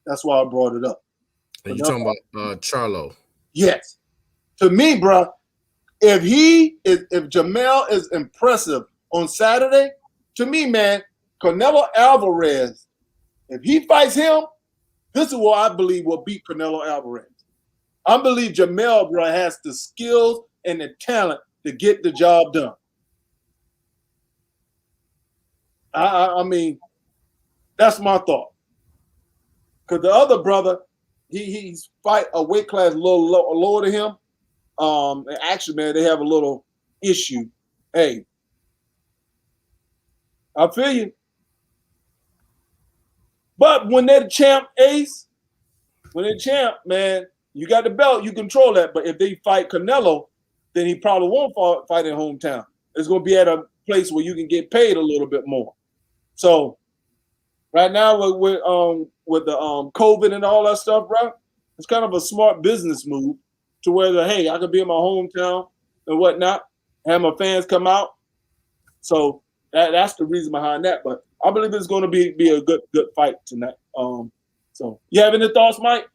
That's why I brought it up. And you're talking about Charlo. Yes. To me, bro, if Jermall is impressive on Saturday, to me, man, Canelo Alvarez, if he fights him, this is what I believe will beat Canelo Alvarez. I believe Jermall, bro, has the skills and the talent to get the job done. I mean, that's my thought. Because the other brother, he's fight a weight class a little lower than him. And actually, man, they have a little issue. Hey, I feel you. But when they're the champ, Ace, when they're champ, man, you got the belt, you control that. But if they fight Canelo, then he probably won't fight in hometown. It's going to be at a place where you can get paid a little bit more. So right now with the COVID and all that stuff, bro, it's kind of a smart business move to where hey, I could be in my hometown and whatnot, have my fans come out. So that's the reason behind that. But I believe it's going to be a good fight tonight. So you have any thoughts, Mike?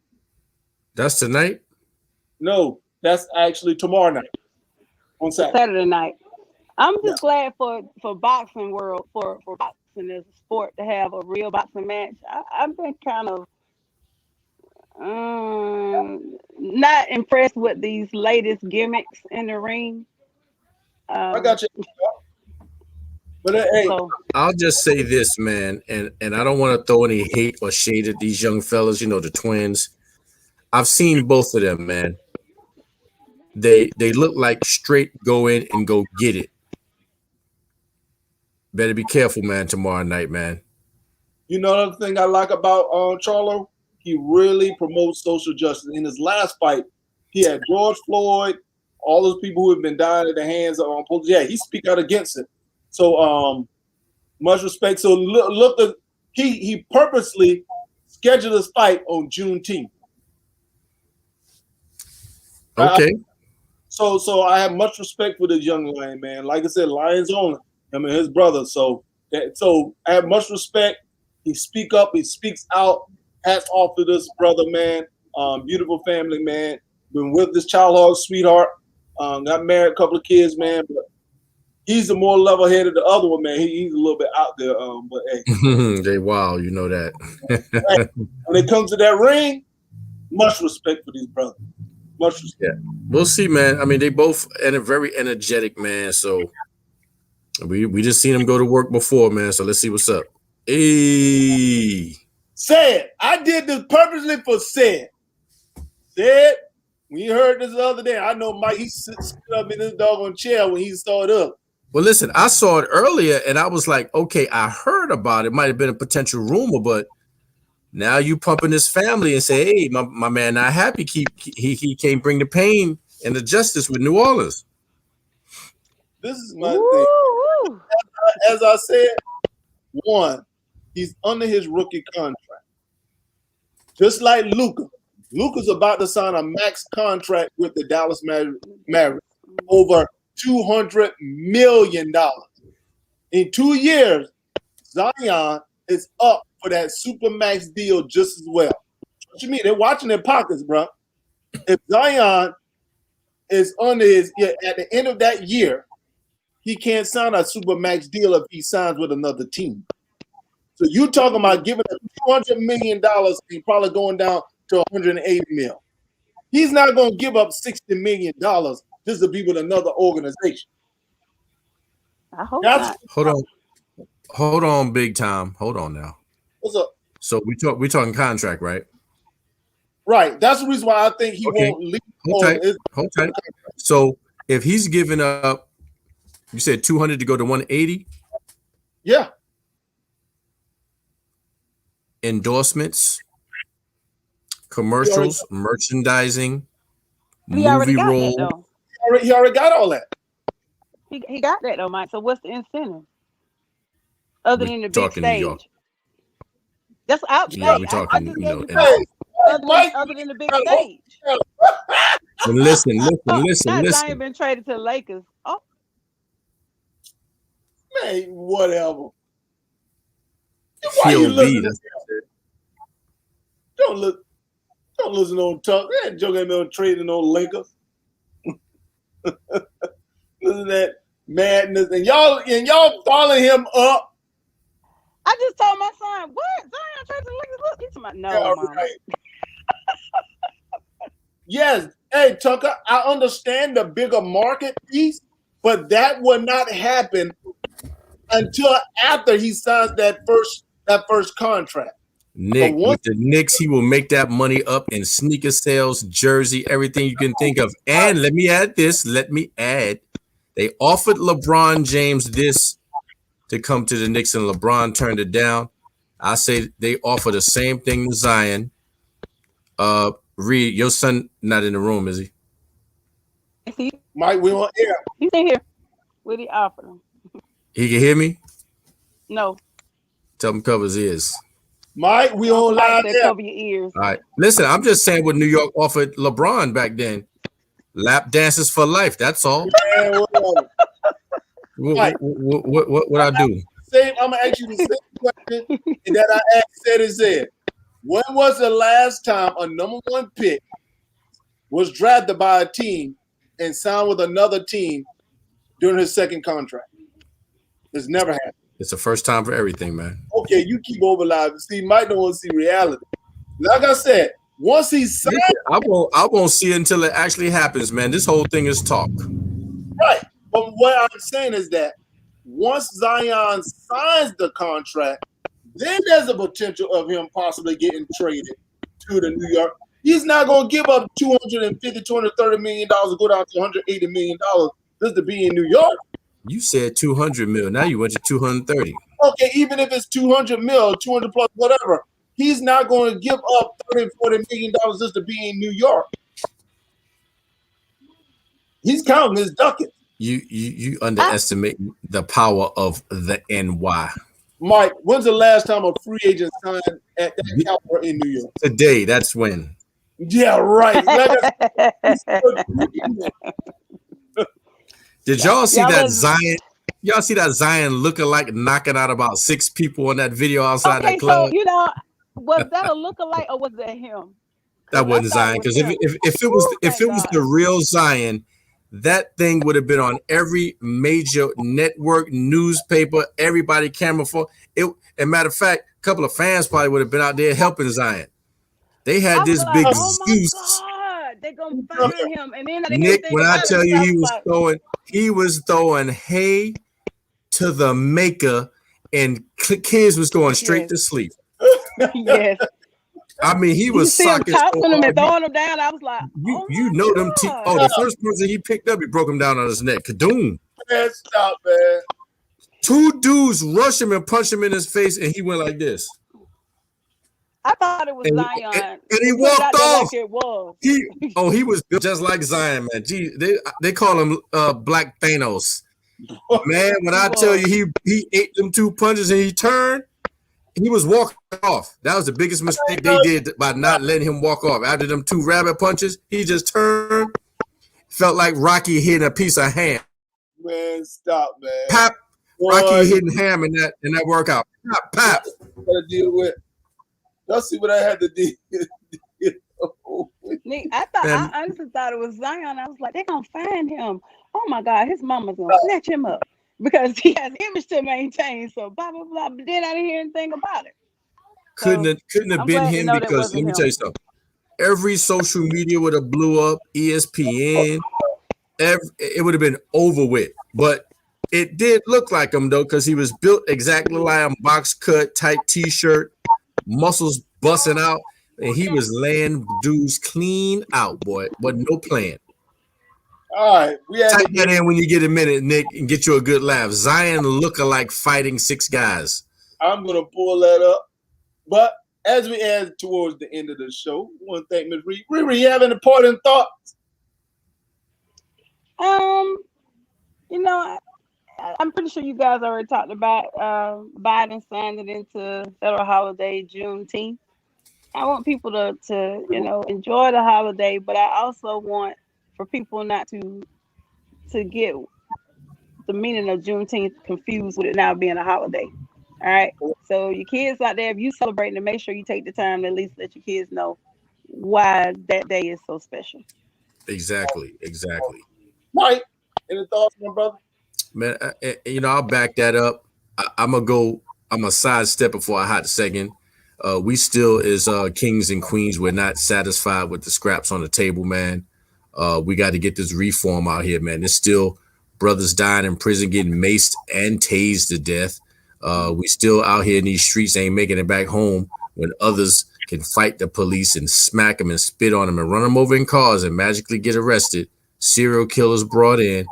That's tonight? No, that's actually tomorrow night on Saturday night. I'm just glad for boxing world, for boxing as a sport to have a real boxing match. I've been kind of not impressed with these latest gimmicks in the ring. I got you. But hey, I'll just say this, man, and I don't want to throw any hate or shade at these young fellas, the twins. I've seen both of them, man. They look like straight go in and go get it. Better be careful, man, tomorrow night, man. You know another thing I like about Charlo? He really promotes social justice. In his last fight, he had George Floyd, all those people who have been dying at the hands of police. Yeah, he speak out against it. So much respect. So look, he purposely scheduled this fight on Juneteenth. Okay. So I have much respect for this young lion, man. Like I said, Lions only. I mean, his brother. So I have much respect. He speak up. He speaks out. Hats off to this brother, man. Beautiful family, man. Been with this childhood sweetheart. Got married, a couple of kids, man. But he's the more level-headed. The other one, man, he's a little bit out there. But hey, they wild, you know that. Hey, when it comes to that ring, much respect for these brothers. Much Yeah, we'll see, man. I mean, they both very energetic, man. So we just seen them go to work before, man. So let's see what's up. Hey, Said, I did this purposely for Said. Said, we heard this the other day. I know Mike, he stood up in his doggone chair when he saw it up. well, listen, I saw it earlier, and I was like, okay, I heard about it. Might have been a potential rumor, but now you pumping his family and say, hey, my man not happy. He can't bring the pain and the justice with New Orleans. This is my thing. As I said, one, he's under his rookie contract. Just like Luka. Luka's about to sign a max contract with the Dallas Mavericks over $200 million. In 2 years, Zion is up for that super max deal just as well. What you mean? They're watching their pockets, bro. If Zion is under his at the end of that year, he can't sign a super max deal if he signs with another team. So you talking about giving him $200 million and probably going down to $180 million. He's not going to give up $60 million just to be with another organization. I hope not. Hold on, big time. Hold on now. What's up? So we talking contract, right? Right. That's the reason why I think he won't leave. Hold tight. So if he's giving up, you said 200 to go to 180? Yeah. Endorsements, commercials, merchandising, He already movie got role. that, though. He already got all that. He got that, though, Mike. So what's the incentive? Other than the big talking New stage. York. That's out. Yeah, Hey, we're I talking, just you gave know, you and- time. Other than the big stage. And listen. Not Zion been traded to the Lakers. Oh, Man, whatever. Why you POV. listen? That's Don't listen on talk. That joke ain't no trading on Lakers. Listen to that madness, and y'all following him up. I just told my son, what? Zion traded to the Lakers? Look, he's my no, Yeah, Mom. right. Yes, hey Tucker, I understand the bigger market piece, but that will not happen until after he signs that first contract. Nick, with the Knicks, he will make that money up in sneaker sales, jersey, everything you can think of. And let me add, they offered LeBron James this to come to the Knicks, and LeBron turned it down. I say they offer the same thing to Zion. Reed, your son not in the room, is he? Mike, we on air. He's in here. What did he offer him? He can hear me? No. Tell him cover his ears. Mike, we on live air. Cover your ears. All right. Listen, I'm just saying what New York offered LeBron back then. Lap dances for life. That's all. Man, what I do? I'm gonna ask you the same question that I asked said. When was the last time a number one pick was drafted by a team and signed with another team during his second contract? It's never happened. It's the first time for everything, man. Okay, you keep overlapping. See, Mike don't want to see reality. Like I said, once he's signed, I won't see it until it actually happens, man. This whole thing is talk. Right. But what I'm saying is that once Zion signs the contract, then there's a potential of him possibly getting traded to the New York. He's not going to give up $250, $230 million to go down to $180 million just to be in New York. You said 200 mil. Now you went to 230. Okay, even if it's 200 mil, 200 plus, whatever, he's not going to give up $30, $40 million just to be in New York. He's counting his ducats. You underestimate the power of the NY. Mike, when's the last time a free agent signed at that caliber in New York? Today, that's when. Yeah, right. Did y'all see that Zion? Y'all see that Zion lookalike knocking out about 6 people on that video outside that club? So, was that a lookalike or was that him? That wasn't Zion, because if it was the real Zion, that thing would have been on every major network, newspaper, everybody camera for it. And matter of fact, a couple of fans probably would have been out there helping Zion. They had this big Zeus. they're gonna find him. And then Nick, when I tell you he was throwing hay to the maker, and kids was going straight to sleep. Yes. I mean, he was tossing them and throwing them down. I was like, you know them. The first person he picked up, he broke him down on his neck. Kadoom. Man, stop, man. 2 dudes rushed him and punched him in his face, and he went like this. I thought it was Zion. And he walked off. Like it was. He was built just like Zion, man. Gee, they call him Black Thanos. Man, when I tell you he ate them 2 punches and he turned, he was walking off. That was the biggest mistake they did by not letting him walk off. After them 2 rabbit punches, he just turned. Felt like Rocky hitting a piece of ham. Man, stop, man. Pop. Rocky hitting ham in that workout. Pop. Gotta deal with. Y'all see what I had to deal with. Nick, I honestly thought it was Zion. I was like, they're gonna find him. Oh my God, his mama's gonna snatch him up because he has image to maintain. So blah blah blah. But then I didn't hear anything about it. Couldn't have been him because let me tell you something. Every social media would have blew up. ESPN, it would have been over with. But it did look like him though, because he was built exactly like him, box cut, tight t-shirt, muscles busting out, and he was laying dudes clean out, boy. Wasn't no plan. All right, type that in when you get a minute, Nick, and get you a good laugh. Zion lookalike fighting 6 guys. I'm gonna pull that up, but as we add towards the end of the show, we want to thank Ms. Reed. Riri, you have any important thoughts? I'm pretty sure you guys already talked about Biden signed it into federal holiday Juneteenth. I want people to enjoy the holiday, but I also want for people not to get the meaning of Juneteenth confused with it now being a holiday. All right. So your kids out there, if you celebrating, to make sure you take the time to at least let your kids know why that day is so special. Exactly. Mike, any thoughts, my brother? Man, I'll back that up. I'm a sidestep before I hot second. We still, as kings and queens, we're not satisfied with the scraps on the table, man. We got to get this reform out here, man. There's still brothers dying in prison, getting maced and tased to death. We still out here in these streets ain't making it back home when others can fight the police and smack them and spit on them and run them over in cars and magically get arrested. Serial killers brought in,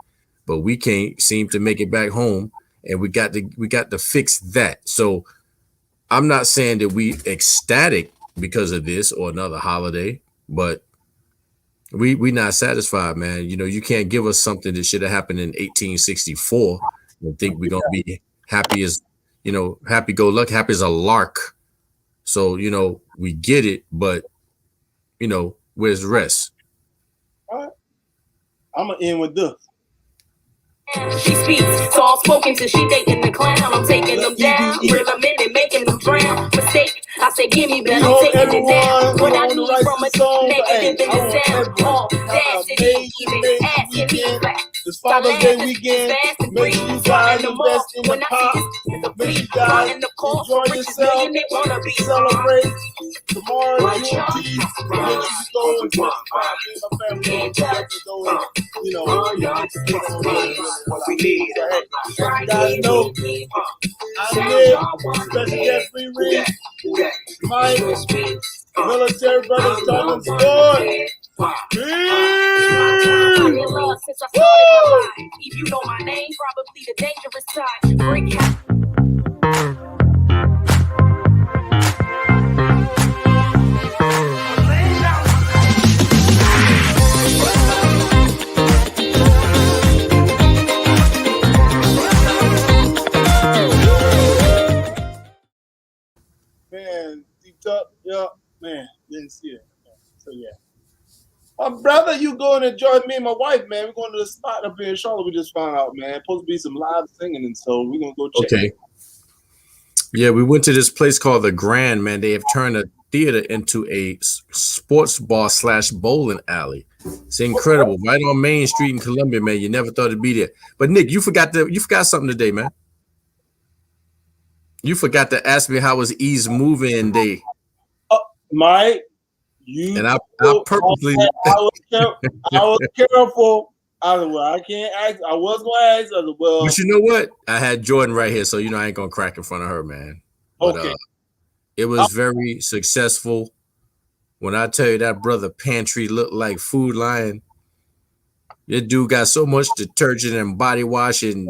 but we can't seem to make it back home, and we got to fix that. So I'm not saying that we ecstatic because of this or another holiday, but we not satisfied, man. You can't give us something that should have happened in 1864 and think we're gonna be happy as happy go lucky, happy as a lark. So we get it, but where's the rest? All right, I'm gonna end with this. She speaks soft spoken till she dating the clown. I'm taking them down, reel them in and making them drown. Mistake, I say give me, but I'm taking it down. What I need from a negative in the sound. All dash it, even asking me back. This Father's Day weekend, make sure you find the best in the pop. Make sure you guys enjoy yourself, celebrate. Tomorrow, Juneteenth, make sure you go and watch my family and go we need. You guys know, I'm Nick, Special Guest Free Reed, Mike, Military Brothers Talking Sports. Peace! If you know my name, probably the dangerous side. Break out. Man, deep up, yeah, man, didn't see it. So yeah. My brother, you go and enjoy me and my wife, man. We're going to the spot up here in Charlo. We just found out, man. Supposed to be some live singing, and so we're gonna go check. Okay. Yeah, we went to this place called the Grand, man. They have turned a theater into a sports bar / bowling alley. It's incredible. Right on Main Street in Columbia, man. You never thought it'd be there. But Nick, you forgot something today, man. You forgot to ask me how was E's moving day. Mike, And I purposely I was careful. I was, well, I can't ask. I was gonna ask. I was, well, but you know what? I had Jordan right here, so I ain't gonna crack in front of her, man. But okay. it was very successful. When I tell you that brother pantry looked like Food Lion, that dude got so much detergent and body wash and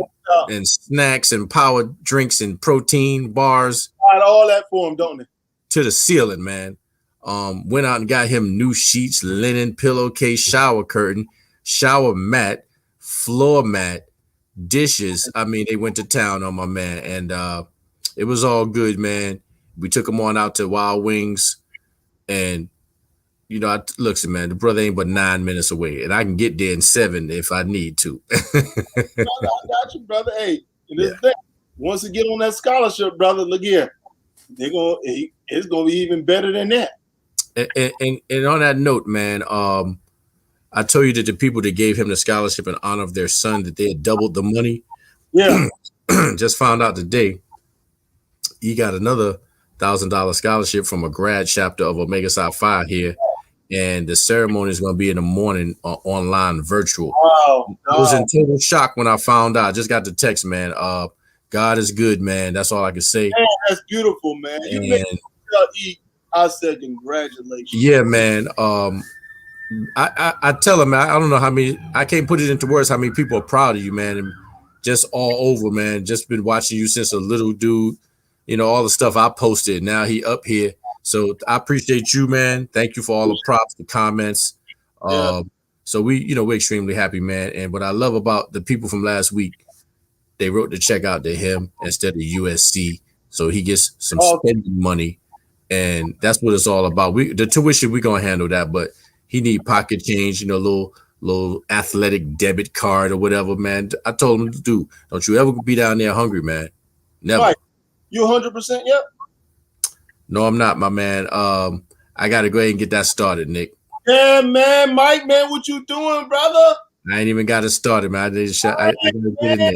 snacks and power drinks and protein bars. Got all that for him, don't they? To the ceiling, man. Went out and got him new sheets, linen, pillowcase, shower curtain, shower mat, floor mat, dishes. I mean, they went to town on my man, and it was all good, man. We took him on out to Wild Wings, and look, man, the brother ain't but 9 minutes away, and I can get there in 7 if I need to. I got you, brother. Hey, once you get on that scholarship, brother, look here, it's gonna be even better than that. And on that note, man, I told you that the people that gave him the scholarship in honor of their son, that they had doubled the money. Yeah. Just found out today he got another $1,000 scholarship from a grad chapter of Omega Psi Phi here. And the ceremony is going to be in the morning online, virtual. Wow. I was in total shock when I found out. I just got the text, man. God is good, man. That's all I can say. Man, that's beautiful, man. You made me eat. I said congratulations. Yeah, man. I tell him, man, I don't know how many. I can't put it into words how many people are proud of you, man. And just all over, man. Just been watching you since a little dude. All the stuff I posted. Now he up here. So I appreciate you, man. Thank you for all the props, the comments. So we're extremely happy, man. And what I love about the people from last week, they wrote the check out to him instead of USC. So he gets some spending money. And that's what it's all about. The tuition, we're going to handle that, but he need pocket change, little athletic debit card or whatever, man. I told him to do. Don't you ever be down there hungry, man. Never. Right. You 100% yet? No, I'm not, my man. I got to go ahead and get that started, Nick. Yeah, man. Mike, man, what you doing, brother? I ain't even got it started, man. I got to get in there.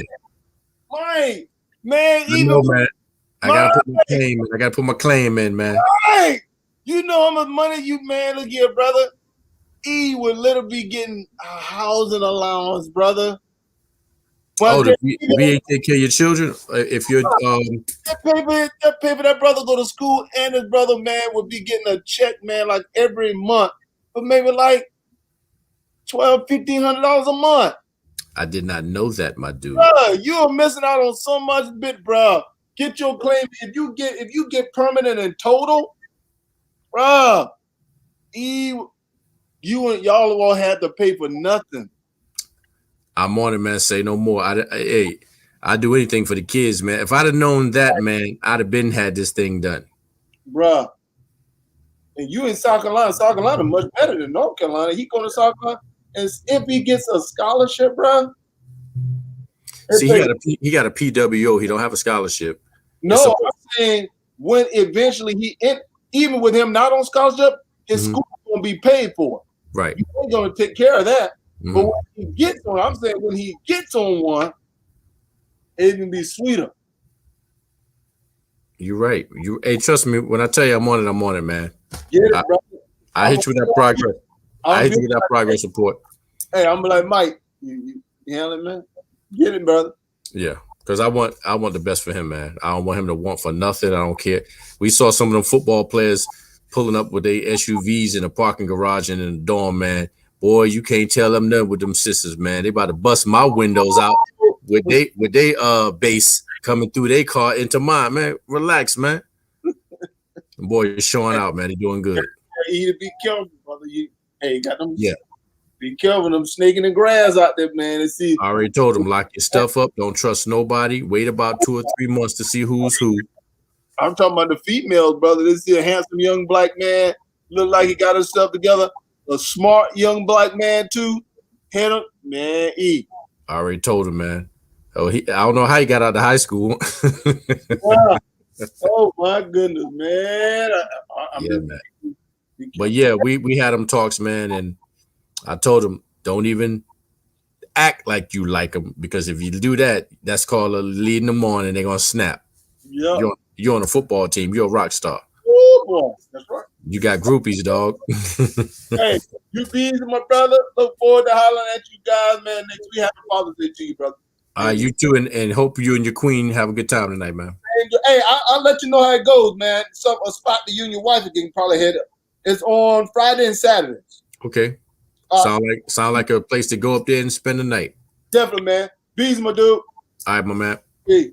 Mike, man. Man. I got to put my claim in. I got to put my claim in, man. Mike, you know how much money you, man. Look here, brother. He would literally be getting a housing allowance, brother. The VA take care of your children? If you're that paper, that brother go to school, and his brother, man, would be getting a check, man, like every month, but maybe like $1,200-$1,500 a month. I did not know that, my dude. Bro, you are missing out on so much, bit, bro. Get your claim. If you get permanent and total, bro, you and y'all won't have to pay for nothing. I'm on it, man. Say no more. I do anything for the kids, man. If I'd have known that, man, I'd have been had this thing done. Bruh. And you in South Carolina. South Carolina much better than North Carolina. He going to South Carolina. And if he gets a scholarship, bruh. See, he got a PWO. He don't have a scholarship. No, I'm saying when eventually even with him not on scholarship, his school is going to be paid for. Right. You ain't going to take care of that. Mm-hmm. But when he gets on, I'm saying when he gets on one, it can be sweeter. You're right. Hey, trust me, when I tell you I'm on it, man. Get it, bro. I hit you with that progress. I hit you with that progress report. Hey, I'm like, Mike, you handle it, man. Get it, brother. Yeah, because I want the best for him, man. I don't want him to want for nothing. I don't care. We saw some of them football players pulling up with their SUVs in a parking garage and in the dorm, man. Boy, you can't tell them nothing with them sisters, man. They about to bust my windows out with they base coming through their car into mine, man. Relax, man. Boy, you're showing out, man. They're doing good. You need to be careful, brother. Got them. Yeah. Be careful, them snaking the grass out there, man. And see. I already told them, lock your stuff up. Don't trust nobody. Wait about 2 or 3 months to see who's who. I'm talking about the females, brother. This is a handsome young black man. Look like he got his stuff together. A smart young black man too. Hannah, man, I already told him, man. Oh, I don't know how he got out of high school. Yeah. Oh my goodness, man. Man. But yeah, we had them talks, man, and I told him don't even act like you like them, because if you do that, that's called a lead in the morning. They're gonna snap. Yeah. You're on a football team. You're a rock star. Oh boy, that's right. You got groupies, dog. Hey, you bees, my brother. Look forward to hollering at you guys, man. Next week, happy Father's Day to you, brother. You too, and hope you and your queen have a good time tonight, man. And, hey, I'll let you know how it goes, man. A spot that you and your wife can probably head up. It's on Friday and Saturdays. Okay. Sound like a place to go up there and spend the night. Definitely, man. Bees, my dude. All right, my man. Peace.